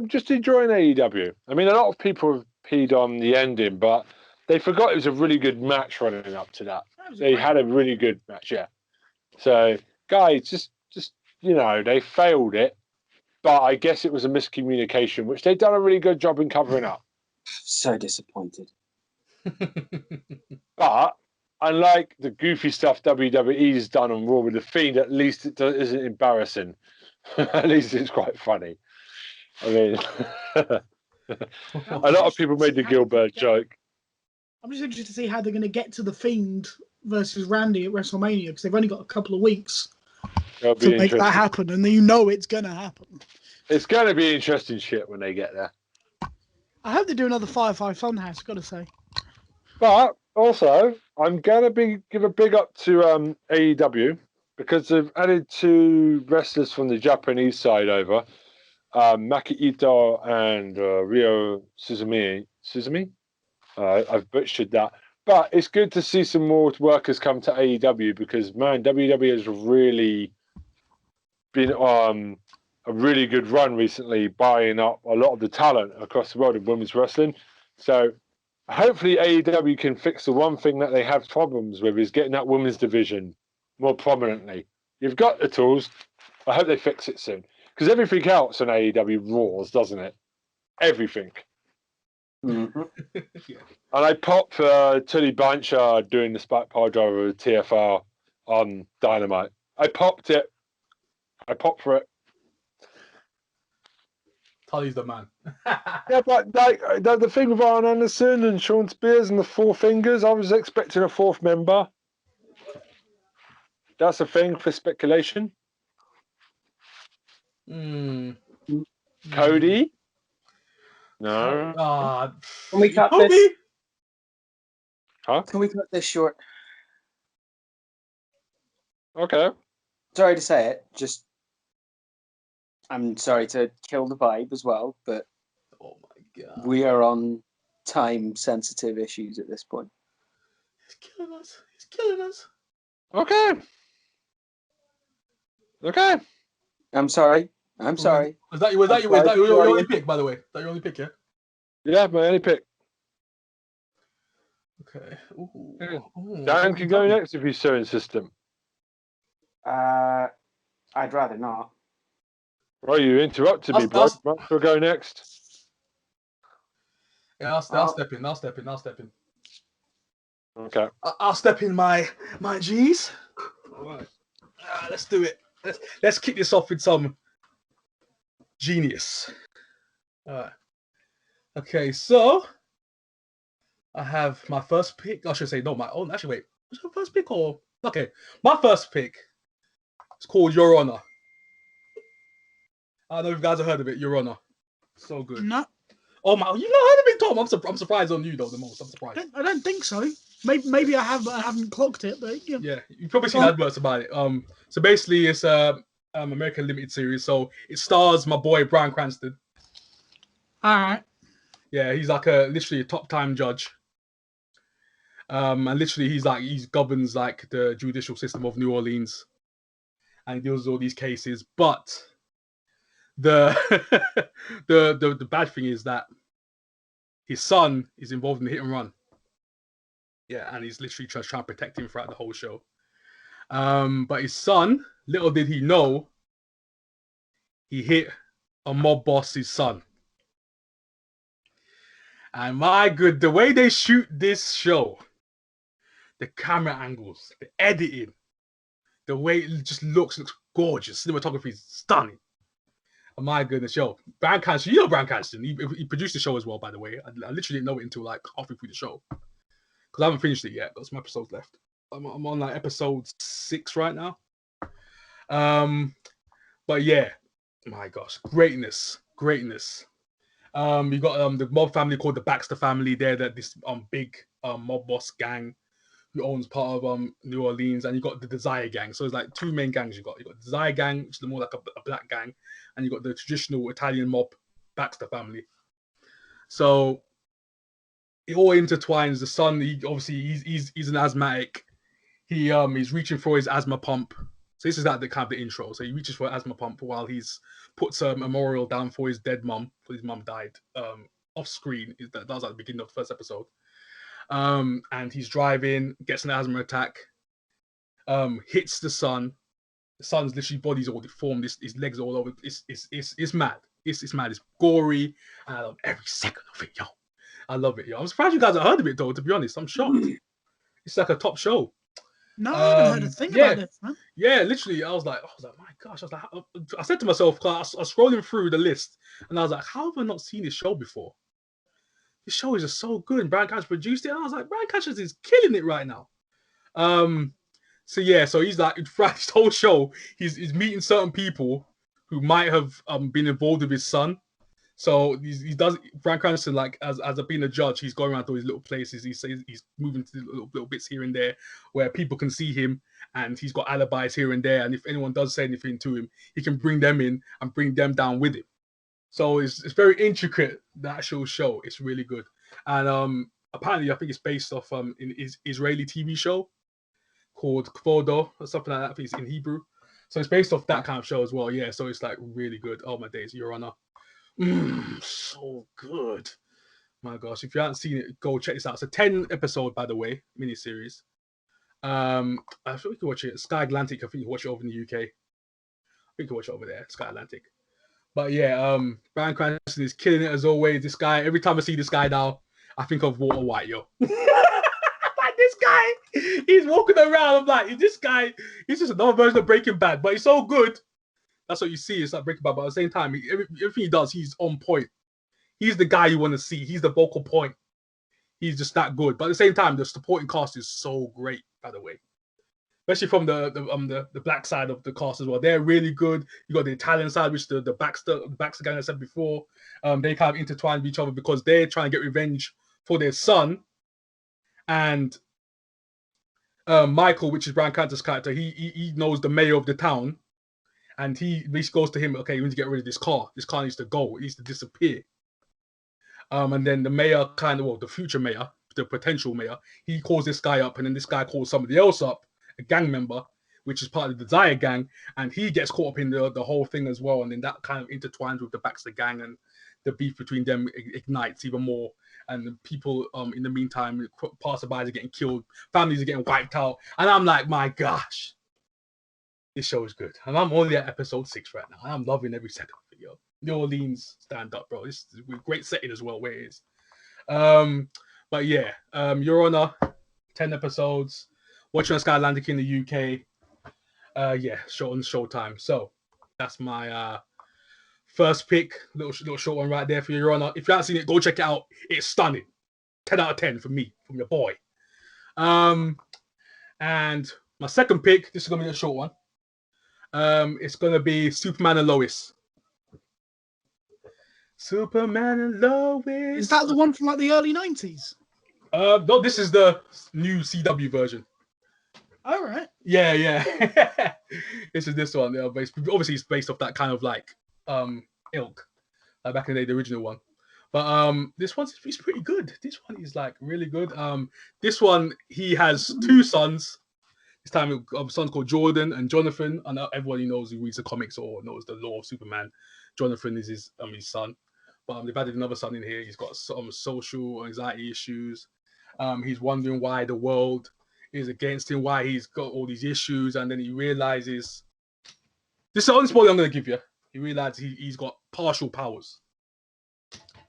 just enjoying AEW. I mean, a lot of people have peed on the ending, but they forgot it was a really good match running up to that. They had a really good match, yeah. So, guys, just they failed it, but I guess it was a miscommunication, which they've done a really good job in covering up. So disappointed. But unlike the goofy stuff WWE's done on Raw with the Fiend, at least it isn't embarrassing. At least it's quite funny. I mean, a lot of people made the Gilbert joke. I'm just interested to see how they're going to get to the Fiend versus Randy at WrestleMania, because they've only got a couple of weeks to make that happen, and you know it's going to happen. It's going to be interesting shit when they get there. I hope they do another Firefly Funhouse, got to say. But also, I'm going to give a big up to AEW, because they've added 2 wrestlers from the Japanese side over, Maki Ito and Ryo Suzumi. I've butchered that. But it's good to see some more workers come to AEW, because, man, WWE has really been on a really good run recently, buying up a lot of the talent across the world of women's wrestling. So hopefully AEW can fix the one thing that they have problems with, is getting that women's division more prominently. You've got the tools. I hope they fix it soon. Because everything else on AEW roars, doesn't it? Everything. Mm-hmm. Yeah. And I popped for Tully Blanchard doing the Spike Power Driver with TFR on Dynamite. I popped it. I popped for it. Tully's the man. Yeah, but like the thing with Arn Anderson and Sean Spears and the 4 fingers, I was expecting a 4th member. That's a thing for speculation. Cody? No. Can we cut Kobe? this? Huh? Can we cut this short? Okay. Sorry to say it, just I'm sorry to kill the vibe as well, but Oh my god. we are on time-sensitive issues at this point. He's killing us. He's killing us. Okay. Okay. I'm sorry. I'm sorry. Was that your only pick, by the way? Is that your only pick, yeah? Yeah, my only pick. Okay. Dan can go next if he's so insistent. I'd rather not. Well, you interrupted me, bro. We'll go next. Yeah, I'll step in. I'll step in. Okay. I'll step in my G's. All right. Let's do it. Let's kick this off with some genius. All right. Okay, so I have my first pick. I should say not my own. Actually, wait. Was it my first pick or okay? My first pick. It's called Your Honor. I don't know if you guys have heard of it. Your Honor. So good. No. Oh my! You've not heard of it, Tom? I'm surprised on you though. The most. I'm surprised. I don't think so. Maybe I have, but I haven't clocked it. But yeah. Yeah, you've probably seen adverts about it. So basically, it's a American limited series. So it stars my boy Bryan Cranston. All right. Yeah, he's like literally a top time judge. And literally he governs like the judicial system of New Orleans, and he deals with all these cases. But the the bad thing is that his son is involved in the hit and run. Yeah, and he's literally trying to protect him throughout the whole show. But his son, little did he know, he hit a mob boss's son. And my good, the way they shoot this show, the camera angles, the editing, the way it just looks gorgeous. Cinematography is stunning. Oh my goodness, yo. Bryan Cranston, you know Bryan Cranston. He produced the show as well, by the way. I literally didn't know it until like halfway through the show. Because I haven't finished it yet. Got some episodes left. I'm on like episode 6 right now. But yeah, my gosh, greatness. You got the mob family called the Baxter family. They're this big mob boss gang who owns part of New Orleans, and you got the Desire gang. So it's like 2 main gangs. You got the Desire gang, which is more like a black gang, and you got the traditional Italian mob Baxter family. So it all intertwines. The son, he's an asthmatic. He's reaching for his asthma pump. So this is like the kind of the intro. So he reaches for an asthma pump while he's puts a memorial down for his dead mum. For his mum died off screen. That was at the beginning of the first episode. And he's driving, gets an asthma attack, hits the son, The son's literally body's all deformed. His legs all over. It's mad. It's mad. It's gory, and I love every second of it, yo. I love it, yo. I'm surprised you guys have heard of it though. To be honest, I'm shocked. It's like a top show. No, I haven't heard a thing about this, man. Yeah, literally, I was like, my gosh. I said to myself, I was scrolling through the list, and I was like, how have I not seen this show before? This show is just so good. And Brian Catchers produced it, and I was like, Brian Catchers is killing it right now. So he's like, throughout this whole show, he's meeting certain people who might have been involved with his son. So he does Bryan Cranston, like as being a judge, he's going around to all these little places. He's moving to little bits here and there where people can see him, and he's got alibis here and there. And if anyone does say anything to him, he can bring them in and bring them down with him. So it's very intricate, the actual show. It's really good. And apparently I think it's based off an Israeli TV show called Kvodo or something like that. I think it's in Hebrew. So it's based off that kind of show as well. Yeah, so it's like really good. Oh my days, Your Honor. So good. My gosh, if you haven't seen it, go check this out. It's a 10 episode, by the way, miniseries. I think we can watch it. Sky Atlantic, I think you can watch it over in the UK. I think you can watch it over there, Sky Atlantic. But yeah, Bryan Cranston is killing it as always. This guy, every time I see this guy now, I think of Walter White, yo. Like this guy, he's walking around. I'm like, this guy, he's just another version of Breaking Bad, but he's so good. That's what you see. It's like Breaking Bad, but at the same time, everything he does, he's on point. He's the guy you want to see. He's the vocal point. He's just that good. But at the same time, the supporting cast is so great, by the way. Especially from the black side of the cast as well. They're really good. You got the Italian side, which the Baxter gang I said before. They kind of intertwine with each other because they're trying to get revenge for their son. And Michael, which is Bryan Cranston's character, he knows the mayor of the town. And he goes to him, okay, we need to get rid of this car. This car needs to go. It needs to disappear. And then the mayor the future mayor, the potential mayor, he calls this guy up, and then this guy calls somebody else up, a gang member, which is part of the Desire gang, and he gets caught up in the whole thing as well. And then that kind of intertwines with the Baxter gang, and the beef between them ignites even more. And the people, in the meantime, passerbys are getting killed, families are getting wiped out. And I'm like, my gosh. This show is good. And I'm only at episode 6 right now. I'm loving every second of it, yo. New Orleans, stand up, bro. This is a great setting as well, where it is. But yeah, Your Honor, 10 episodes. Watching on Sky Atlantic in the UK. Show on Showtime. So that's my first pick. Little short one right there for Your Honor. If you haven't seen it, go check it out. It's stunning. 10 out of 10 for me, from your boy. And my second pick, this is going to be a short one. It's going to be Superman and Lois. Superman and Lois. Is that the one from like the early 90s? No, this is the new CW version. All right. Yeah. This is this one. Yeah, obviously, it's based off that kind of like ilk, back in the day, the original one. But this one's pretty good. This one is like really good. This one, he has 2 sons. This time, a son called Jordan and Jonathan. And everybody knows who reads the comics or knows the lore of Superman. Jonathan is his son. But they've added another son in here. He's got some social anxiety issues. He's wondering why the world is against him, why he's got all these issues. And then he realizes... This is the only spoiler I'm going to give you. He realizes he's got partial powers.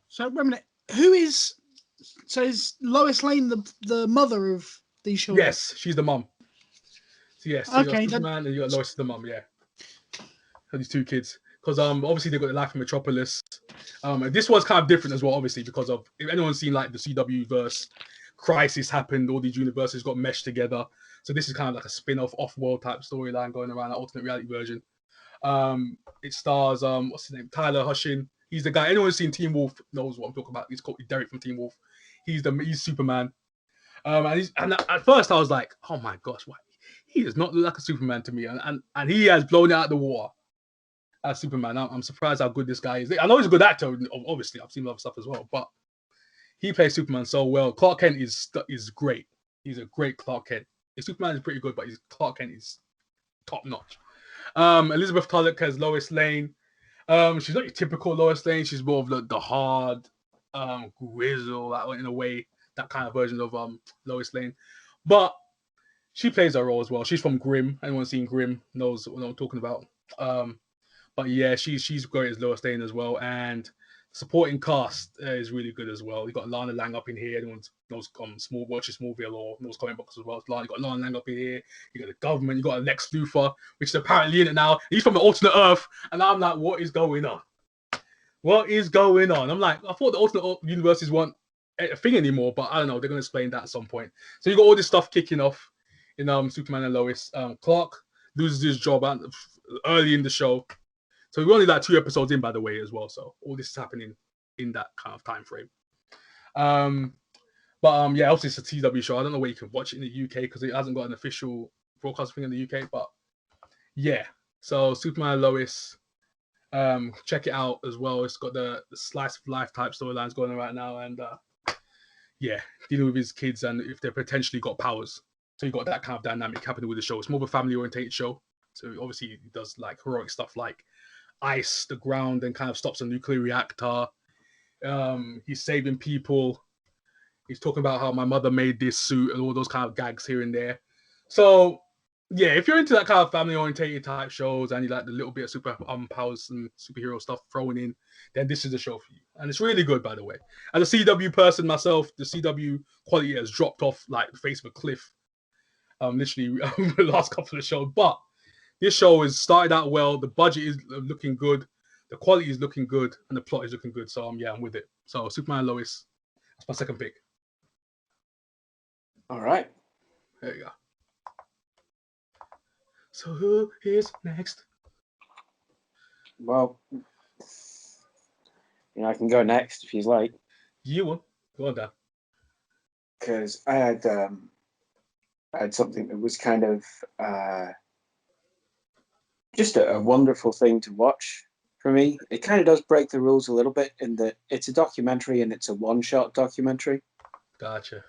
So, wait a minute. Who is... So is Lois Lane the mother of these children? Yes, she's the mum. So yes, okay, you got Superman and you got Lois the mum, yeah. So these 2 kids. Because obviously they've got the life in Metropolis. And this one's kind of different as well, obviously, because of... If anyone's seen like the CW verse, crisis happened, all these universes got meshed together. So this is kind of like a spin-off, off-world type storyline going around, an alternate reality version. It stars, what's his name? Tyler Hushin. He's the guy. Anyone who's seen Teen Wolf knows what I'm talking about. He's called Derek from Teen Wolf. He's Superman. And at first I was like, oh my gosh, why? He does not look like a Superman to me. And he has blown it out of the water as Superman. I'm surprised how good this guy is. I know he's a good actor, obviously. I've seen other stuff as well, but he plays Superman so well. Clark Kent is great. He's a great Clark Kent. His Superman is pretty good, but his Clark Kent is top notch. Elizabeth Tulloch as Lois Lane. She's not your typical Lois Lane. She's more of the hard, grizzle, in a way, that kind of version of Lois Lane. But she plays her role as well. She's from Grimm. Anyone seen Grimm knows what I'm talking about. But yeah, she's great as Lois Lane as well, and supporting cast is really good as well. You got Lana Lang up in here. Anyone knows watches Smallville or knows comic books as well. You got Lana Lang up in here. You got the government. You got Lex Luthor, which is apparently in it now. He's from an alternate Earth, and I'm like, what is going on? What is going on? I'm like, I thought the alternate universes weren't a thing anymore, but I don't know. They're gonna explain that at some point. So you got all this stuff kicking off in Superman and Lois. Clark loses his job early in the show. So we're only like 2 episodes in, by the way, as well. So all this is happening in that kind of time frame. Yeah, obviously it's a CW show. I don't know where you can watch it in the UK because it hasn't got an official broadcast thing in the UK. But yeah, so Superman and Lois, check it out as well. It's got the slice of life type storylines going on right now, and yeah, dealing with his kids and if they potentially got powers. So you got that kind of dynamic happening with the show. It's more of a family orientated show. So obviously he does like heroic stuff like ice the ground and kind of stops a nuclear reactor. He's saving people. He's talking about how my mother made this suit and all those kind of gags here and there. So yeah, if you're into that kind of family orientated type shows and you like the little bit of super powers and superhero stuff thrown in, then this is the show for you. And it's really good, by the way. As a CW person myself, the CW quality has dropped off like the face of a cliff. Literally the last couple of shows, but this show has started out well. The budget is looking good. The quality is looking good. And the plot is looking good. So, I'm with it. So, Superman and Lois. That's my second pick. All right. There you go. So, who is next? Well, I can go next if you'd like. You will. Go on, Dan. Because I had something that was kind of... just a wonderful thing to watch for me. It kind of does break the rules a little bit in that it's a documentary and it's a one-shot documentary. Gotcha.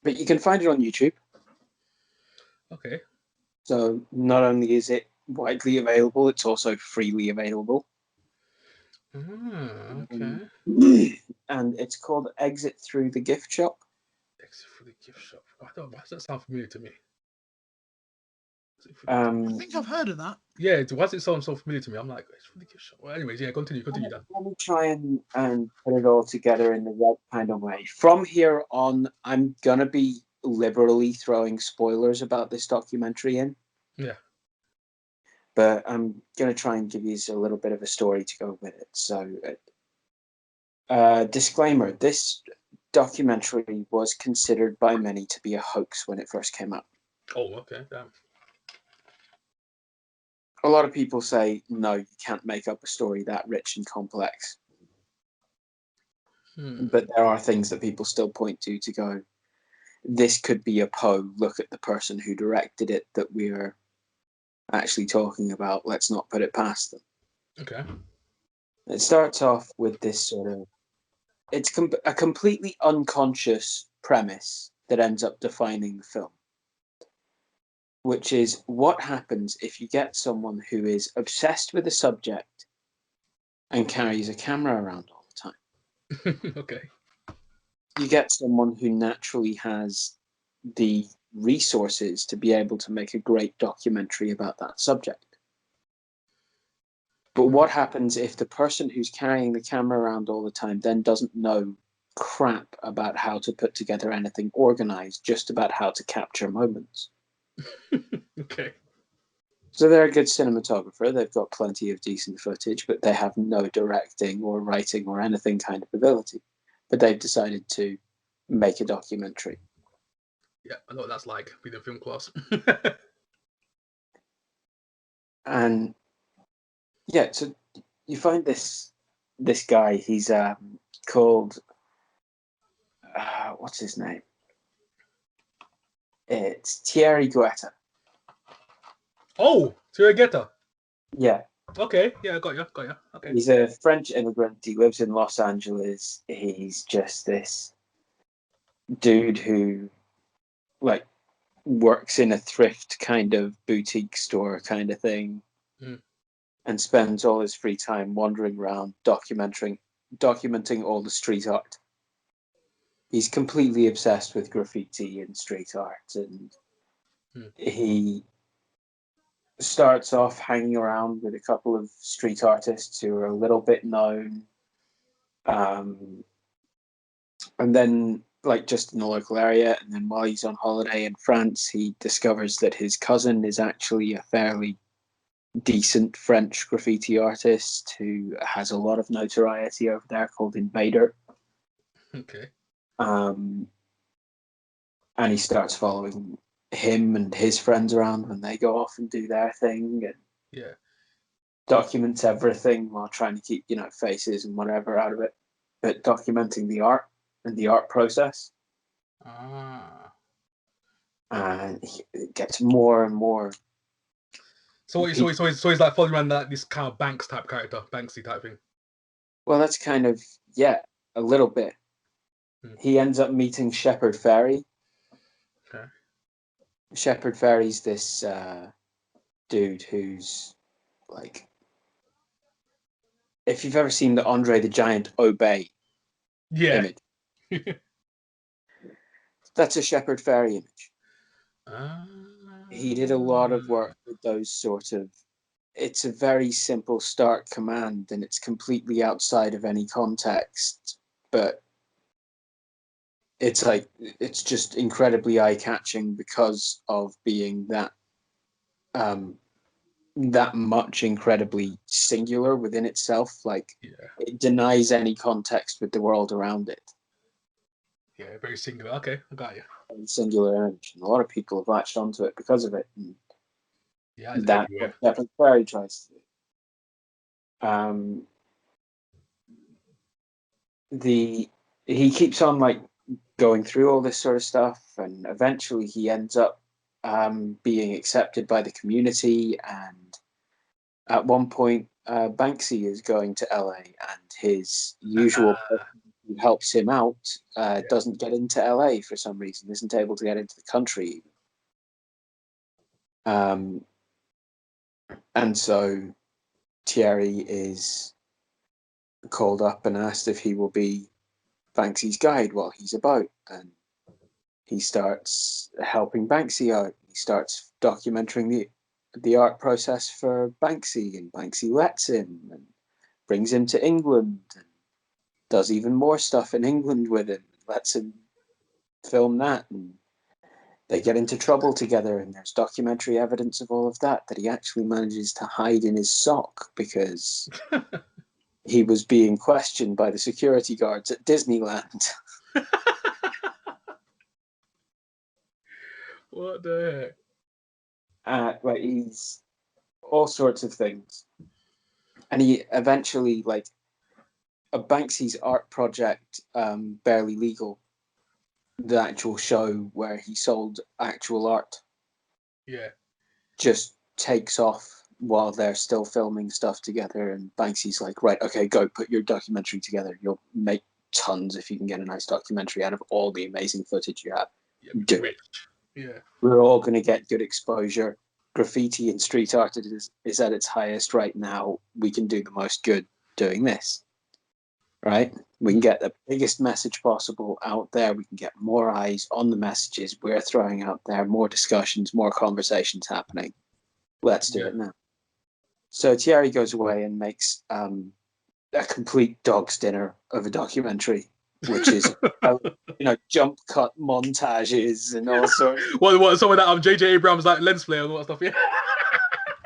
But you can find it on YouTube. Okay. So not only is it widely available, it's also freely available. Okay. And it's called Exit Through the Gift Shop. Exit Through the Gift Shop. Why does that sound familiar to me? I think I've heard of that. Yeah, why does it sound so familiar to me? I'm like, it's from the gift shop. Well, anyways, yeah, continue, Dan. Let me try and put it all together in the right kind of way. From here on, I'm going to be liberally throwing spoilers about this documentary in. Yeah. But I'm going to try and give you a little bit of a story to go with it. So, disclaimer, this documentary was considered by many to be a hoax when it first came out. Oh, okay, damn. A lot of people say, no, you can't make up a story that rich and complex. But there are things that people still point to go, this could be a Poe. Look at the person who directed it that we're actually talking about. Let's not put it past them. Okay. It starts off with this sort of... It's a completely unconscious premise that ends up defining the film. Which is what happens if you get someone who is obsessed with a subject and carries a camera around all the time. Okay. You get someone who naturally has the resources to be able to make a great documentary about that subject. But what happens if the person who's carrying the camera around all the time then doesn't know crap about how to put together anything organized, just about how to capture moments? Okay. So they're a good cinematographer. They've got plenty of decent footage, but they have no directing or writing or anything kind of ability. But they've decided to make a documentary. Yeah, I know what that's like, being in film class. And yeah, so you find this guy. He's called what's his name? It's Thierry Guetta. Oh, Thierry Guetta. Yeah. Okay, yeah, got you. Okay. He's a French immigrant. He lives in Los Angeles. He's just this dude who, like, works in a thrift kind of boutique store kind of thing, and spends all his free time wandering around documenting all the street art. he's completely obsessed with graffiti and street art, and he starts off hanging around with a couple of street artists who are a little bit known, and then like just in the local area. And then while he's on holiday in France, he discovers that his cousin is actually a fairly decent French graffiti artist who has a lot of notoriety over there, called Invader. Okay. And he starts following him and his friends around when they go off and do their thing, and documents everything while trying to keep, faces and whatever out of it, but documenting the art and the art process. And it gets more and more. So he's like following around this kind of Banksy type thing. Well, that's kind of, a little bit. He ends up meeting Shepard Fairey. Okay. Shepard Fairey's this dude who's like, if you've ever seen the Andre the Giant Obey image, that's a Shepard Fairey image. He did a lot of work with those sort of. It's a very simple start command, and it's completely outside of any context, but it's just incredibly eye-catching because of being that much incredibly singular within itself. It denies any context with the world around it. Yeah, very singular. Okay, I got you. Singular image, and a lot of people have latched onto it because of it. And that's everywhere. what Shepard Fairey tries to do. He keeps on going through all this sort of stuff, and eventually he ends up being accepted by the community. And at one point, Banksy is going to LA, and his usual person who helps him out doesn't get into LA for some reason, isn't able to get into the country. And so Thierry is called up and asked if he will be Banksy's guide while he's about, and he starts helping Banksy out. He starts documenting the art process for Banksy, and Banksy lets him and brings him to England and does even more stuff in England with him, lets him film that, and they get into trouble together, and there's documentary evidence of all of that he actually manages to hide in his sock because he was being questioned by the security guards at Disneyland. What the heck? He's all sorts of things. And he eventually, a Banksy's art project, Barely Legal, the actual show where he sold actual art, just takes off while they're still filming stuff together. And Banksy's like, right, okay, go put your documentary together. You'll make tons if you can get a nice documentary out of all the amazing footage you have. Do it. Yeah. We're all going to get good exposure. Graffiti and street art is at its highest right now. We can do the most good doing this. Right? We can get the biggest message possible out there. We can get more eyes on the messages we're throwing out there, more discussions, more conversations happening. Let's do it now. So Thierry goes away and makes a complete dog's dinner of a documentary, which is jump cut montages and all sorts. What? Some of that J.J. Abrams lens flare and all that stuff. Yeah.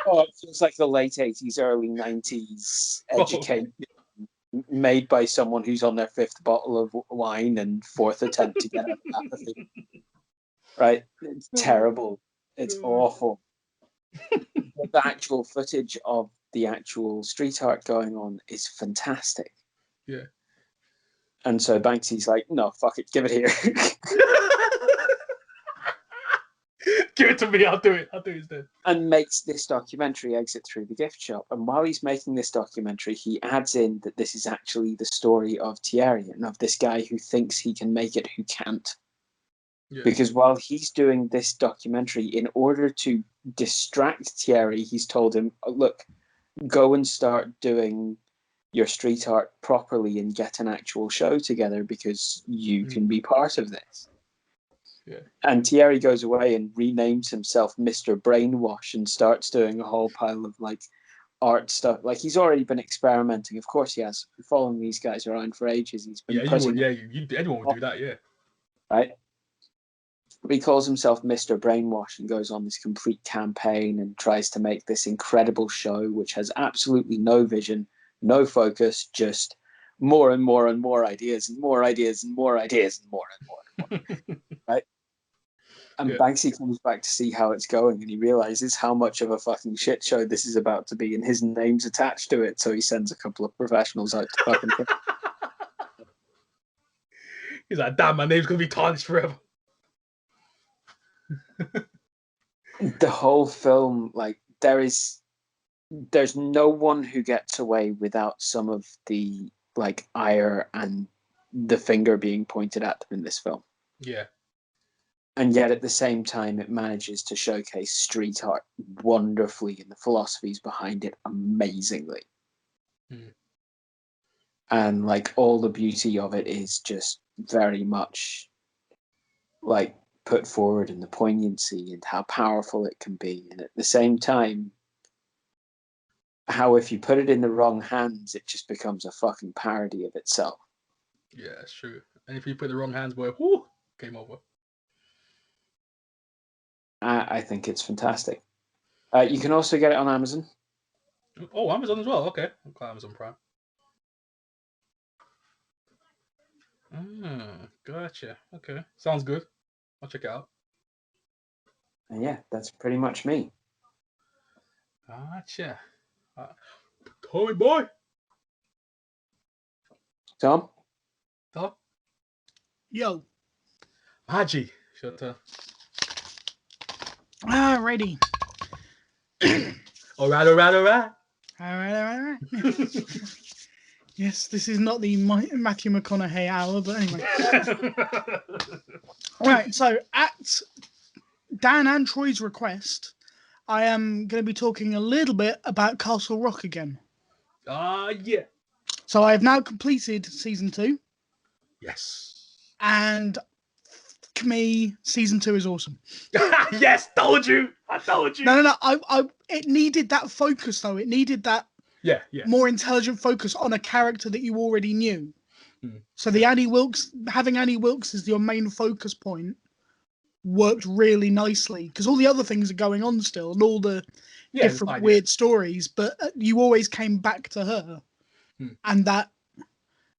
Oh, it feels like the late 80s, early 90s education made by someone who's on their fifth bottle of wine and fourth attempt to get out of apathy. Right? It's terrible. It's awful. But the actual footage of the actual street art going on is fantastic. Yeah. And so Banksy's like, no, fuck it, give it here. Give it to me, I'll do it instead. And makes this documentary Exit Through the Gift Shop. And while he's making this documentary, he adds in that this is actually the story of Thierry and of this guy who thinks he can make it, who can't. Yeah. Because while he's doing this documentary, in order to distract Thierry, he's told him, look, go and start doing your street art properly and get an actual show together because you can be part of this. Yeah. And Thierry goes away and renames himself Mr. Brainwash and starts doing a whole pile of like art stuff. Like he's already been experimenting. Of course he has. Been following these guys around for ages. He's been anyone would do that, yeah. Right? But he calls himself Mr. Brainwash and goes on this complete campaign and tries to make this incredible show which has absolutely no vision, no focus, just more and more and more ideas and more ideas and more ideas and more and more and more. Right? And Banksy comes back to see how it's going and he realizes how much of a fucking shit show this is about to be and his name's attached to it, so he sends a couple of professionals out to fucking He's like, damn, my name's gonna be tarnished forever. The whole film, like, there's no one who gets away without some of the like ire and the finger being pointed at them in this film. Yeah. And yet at the same time it manages to showcase street art wonderfully and the philosophies behind it amazingly. And like all the beauty of it is just very much like put forward in the poignancy and how powerful it can be. And at the same time, how if you put it in the wrong hands, it just becomes a fucking parody of itself. Yeah, that's true. And if you put it in the wrong hands, boy, whoo, game over. I think it's fantastic. You can also get it on Amazon. Oh, Amazon as well. Okay, I've got Amazon Prime. Gotcha. Okay, sounds good. I'll check it out. And yeah, that's pretty much me. Gotcha. Tommy boy. Tom? Yo. Haji. Your turn. Alrighty. Alright. Alright. Yes, this is not the Matthew McConaughey hour, but anyway. Right, so at Dan and Troy's request, I am going to be talking a little bit about Castle Rock again. Yeah. So I have now completed season 2. Yes. And to me, season 2 is awesome. Yes, told you. I told you. No. It needed that focus, though. It needed that more intelligent focus on a character that you already knew. So the having Annie Wilkes as your main focus point worked really nicely because all the other things are going on still and all the different weird stories, but you always came back to her. And that,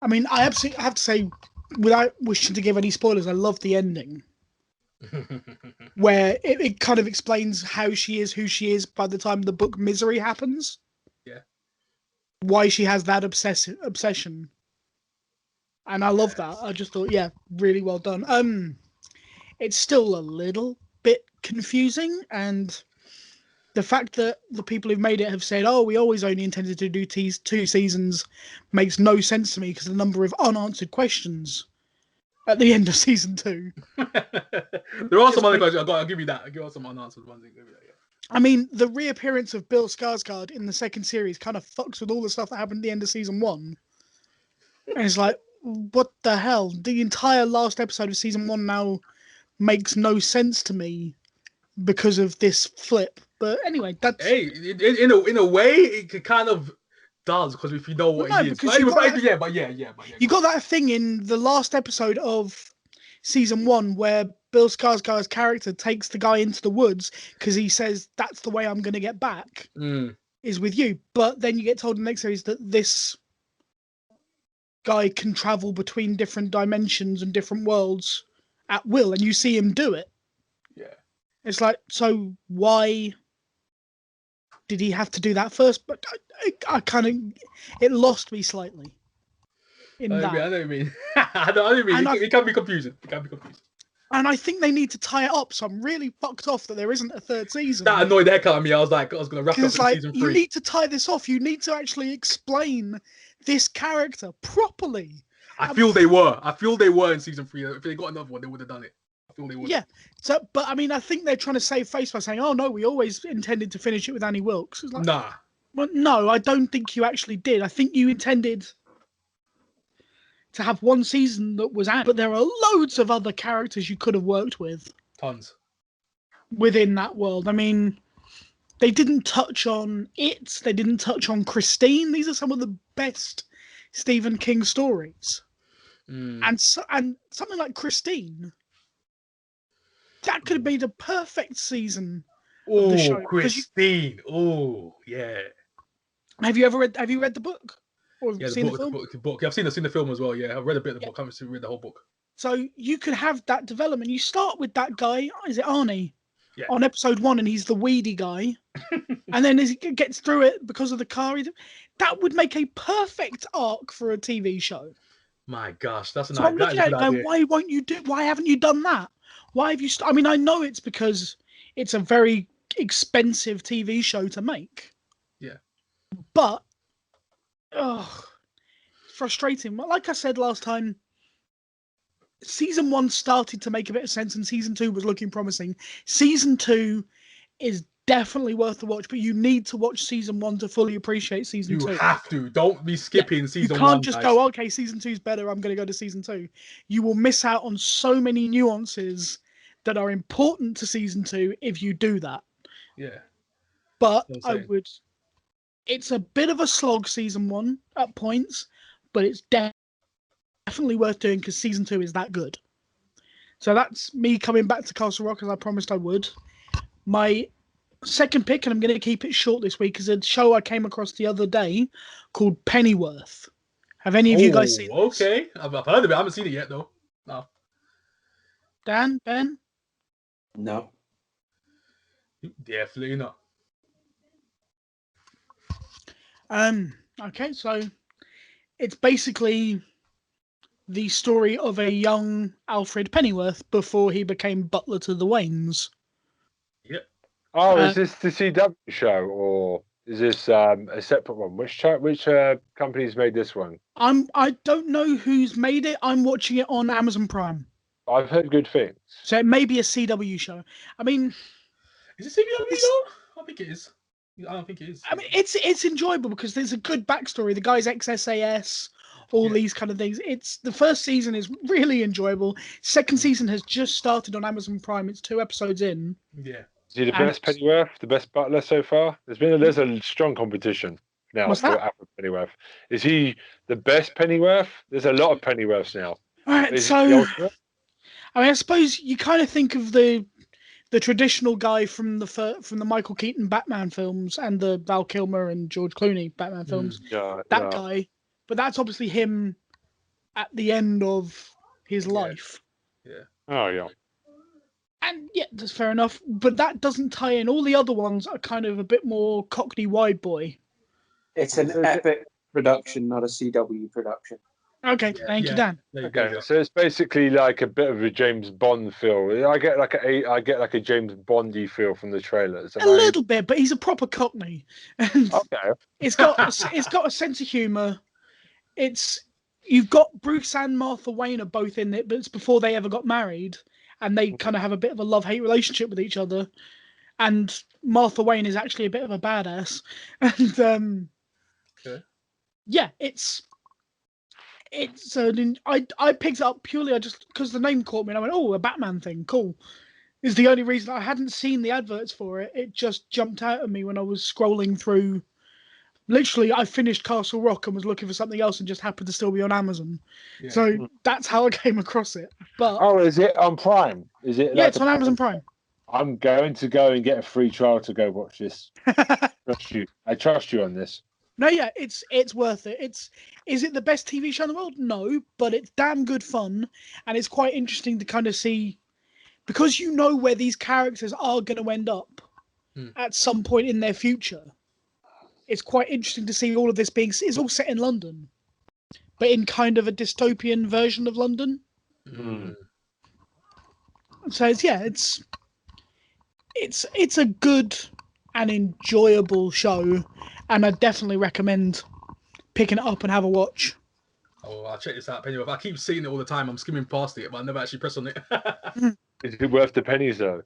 I mean, I absolutely have to say, without wishing to give any spoilers, I love the ending. Where it kind of explains how she is who she is by the time the book Misery happens. Yeah. Why she has that obsession. And I love that. I just thought, really well done. It's still a little bit confusing, and the fact that the people who've made it have said, we always only intended to do 2 seasons makes no sense to me because the number of unanswered questions at the end of season 2. There are some other questions. I'll give you that. I'll give you some unanswered ones. I mean, the reappearance of Bill Skarsgård in the second series kind of fucks with all the stuff that happened at the end of season 1. And it's like, what the hell? The entire last episode of season 1 now makes no sense to me because of this flip. But anyway, that's... Hey, in a way, it kind of does, because if you know what he is. You got that thing in the last episode of season 1 where Bill Skarsgård's character takes the guy into the woods because he says, that's the way I'm going to get back, is with you. But then you get told in the next series that this guy can travel between different dimensions and different worlds at will, and you see him do it. Yeah. It's like, so why did he have to do that first? But I kind of, it lost me slightly. I know what you mean. I know what you mean. It can be confusing. And I think they need to tie it up, so I'm really fucked off that there isn't a 3rd season. That annoyed the heck out of me. I was going to wrap up in season 3. You need to tie this off. You need to actually explain this character properly. I feel they were in season 3. If they got another one, they would have done it. I feel they would. Yeah. So, but I mean, I think they're trying to save face by saying, "Oh no, we always intended to finish it with Annie Wilkes." It's like, nah. Well, no, I don't think you actually did. I think you intended to have one season that was out, but there are loads of other characters you could have worked with Tons. within that world. I mean, they didn't touch on it. They didn't touch on Christine. These are some of the best Stephen King stories. And something like Christine, that could be the perfect season of the show. Christine. Oh, yeah. Have you read the book? Or seen the film? The book. Yeah, I've seen the film as well. Yeah, I've read a bit of the book. I haven't read the whole book. So you could have that development. You start with that guy. Is it Arnie? Yeah. On episode 1, and he's the weedy guy. And then as he gets through it because of the car, that would make a perfect arc for a TV show. My gosh, that's I'm looking at it going, why haven't you done that? Why have you? I mean, I know it's because it's a very expensive TV show to make. Yeah. But, it's frustrating. Like I said last time, season 1 started to make a bit of sense, and season 2 was looking promising. Season 2 is definitely worth the watch, but you need to watch season 1 to fully appreciate season 2. You have to. Don't be skipping season 1. You can't just go, okay, season 2 is better, I'm going to go to season 2. You will miss out on so many nuances that are important to season 2 if you do that. Yeah. But it's a bit of a slog, season 1, at points, but it's definitely worth doing because season 2 is that good. So that's me coming back to Castle Rock as I promised I would. My second pick, and I'm going to keep it short this week, is a show I came across the other day called Pennyworth. Have any of you guys seen this? Okay. I've heard of it. I haven't seen it yet, though. No. Dan? Ben? No. Definitely not. Okay, so it's basically the story of a young Alfred Pennyworth before he became butler to the Waynes. Yep. Oh, is this the CW show, or is this a separate one? Which company's made this one? I don't know who's made it. I'm watching it on Amazon Prime. I've heard good things. So it may be a CW show. I mean, is it CW though? I think it is. I don't think it is. I mean, it's enjoyable because there's a good backstory. The guy's ex-SAS, all these kind of things. The first season is really enjoyable. Second season has just started on Amazon Prime. It's 2 episodes in. Yeah. Is he the best Pennyworth, the best butler so far? There's a strong competition now for Alfred Pennyworth. Is he the best Pennyworth? There's a lot of Pennyworths now. All right, so I mean, I suppose you kind of think of the traditional guy from the Michael Keaton Batman films and the Val Kilmer and George Clooney Batman films. Guy, but that's obviously him at the end of his life. Yeah. Oh yeah. And yeah, that's fair enough. But that doesn't tie in. All the other ones are kind of a bit more Cockney wide boy. It's an epic production, not a CW production. Okay, thank you, Dan. Okay, so it's basically like a bit of a James Bond feel. I get like a James Bondy feel from the trailers. A little bit, but he's a proper Cockney. Okay. It's got a sense of humour. You've got Bruce and Martha Wayne are both in it, but it's before they ever got married, and they kind of have a bit of a love-hate relationship with each other. And Martha Wayne is actually a bit of a badass. And yeah, I picked it up purely just because the name caught me, and I went, "Oh, a Batman thing, cool." Is the only reason. I hadn't seen the adverts for it. It just jumped out at me when I was scrolling through. Literally, I finished Castle Rock and was looking for something else, and just happened to still be on Amazon. Yeah. So that's how I came across it. But is it on Prime? Is it? Yeah, it's on Amazon Prime. I'm going to go and get a free trial to go watch this. I trust you on this. No, yeah, it's worth it. Is it the best TV show in the world? No, but it's damn good fun, and it's quite interesting to kind of see, because you know where these characters are going to end up at some point in their future. It's quite interesting to see all of this it's all set in London, but in kind of a dystopian version of London. So it's a good and enjoyable show. And I definitely recommend picking it up and have a watch. Oh, I'll check this out, Pennyworth. I keep seeing it all the time. I'm skimming past it, but I never actually press on it. Is it worth the pennies, though?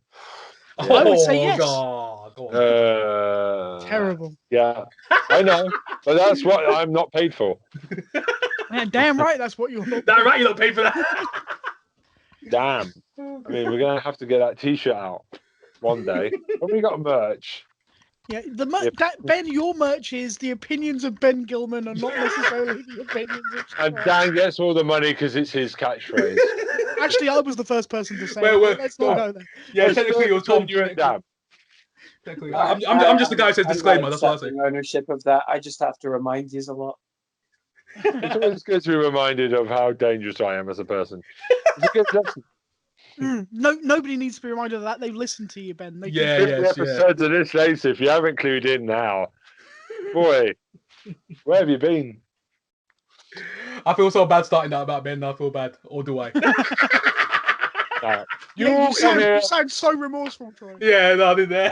I would say yes. God. Go on. Terrible. Yeah, I know, but that's what I'm not paid for. Yeah, damn right, that's what you're not. That right, you don't pay for that. Damn. I mean, we're gonna have to get that T-shirt out one day. When we got merch. Yeah, Yep. Ben, your merch is the opinions of Ben Gilman and not necessarily the opinions of. And Dan gets all the money because it's his catchphrase. Actually, I was the first person to say. Well, it. Let's not go there. Yeah, technically it was Tom. You and Dan. Technically, I'm just the guy who says disclaimer. That's what I say. Ownership of that. I just have to remind you a lot. It's always good to be reminded of how dangerous I am as a person. It's a good lesson. No, nobody needs to be reminded of that. They've listened to you, Ben. Yeah. Episodes of this later, if you haven't clued in now, boy, where have you been? I feel so bad starting that about Ben. I feel bad, or do I? You sound so remorseful, Troy. Yeah, no, I did there.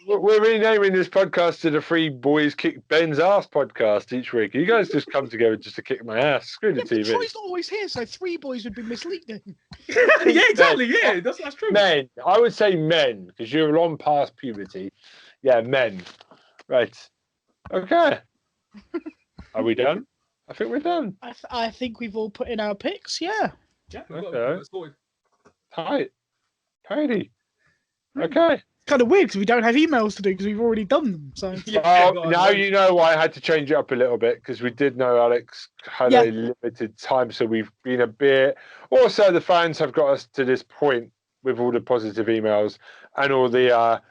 We're renaming this podcast to the Three Boys Kick Ben's Ass podcast each week. You guys just come together just to kick my ass. Screw the TV. Troy's not always here, so three boys would be misleading. Yeah, exactly. Yeah, that's true. Men. I would say men, because you're long past puberty. Yeah, men. Right. Okay. Are we done? I think we're done. I think we've all put in our picks, yeah. Yeah, Okay. sorted. Tidy. Okay. It's kind of weird because we don't have emails to do because we've already done them. So Now you know why I had to change it up a little bit, because we did know Alex had a limited time, so we've been a bit. Also, the fans have got us to this point with all the positive emails and all the.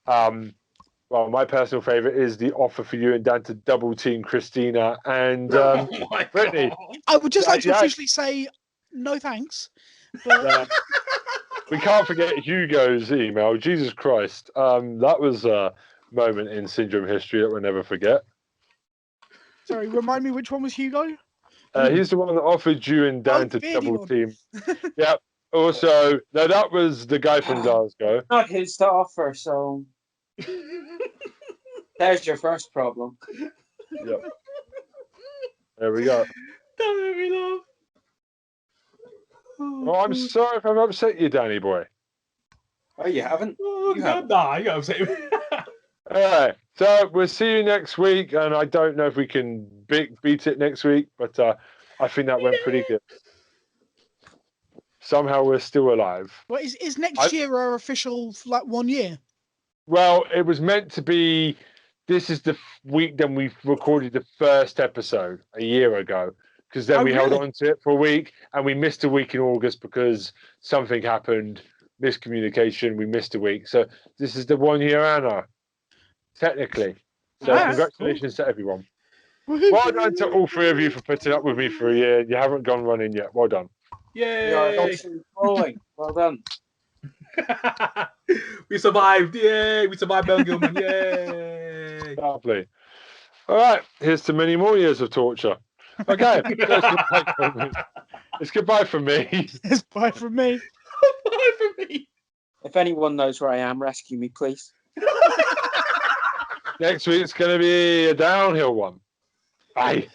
Well, my personal favourite is the offer for you and Dan to double team Christina and Brittany. I would just like to officially say no thanks. But... we can't forget Hugo's email. Jesus Christ. That was a moment in Syndrome history that we'll never forget. Sorry, remind me which one was Hugo? He's the one that offered you and Dan to double team. Yeah. Also, no, that was the guy from Glasgow. Not his to offer, so there's your first problem. Yep. There we go. Don't make me laugh. Oh, I'm sorry if I've upset you, Danny boy. Oh, you haven't? Oh, You haven't. Nah, you got to say it. All right. So we'll see you next week, and I don't know if we can beat it next week, but I think that went pretty good. Somehow we're still alive. Well, is next year our official 1 year? Well, it was meant to be. This is the week then we recorded the first episode a year ago, because then we held on to it for a week, and we missed a week in August because something happened, miscommunication. We missed a week, so this is the 1 year Anna, technically. So congratulations to everyone. Well done to all three of you for putting up with me for a year. You haven't gone running yet. Well done. Yay! Rolling. Well done. We survived. Yay! We survived Ben Gilman. Yay! Lovely. All right. Here's to many more years of torture. Okay. It's goodbye from me. It's bye from me. Bye from me. If anyone knows where I am, rescue me, please. Next week's going to be a downhill one. Bye.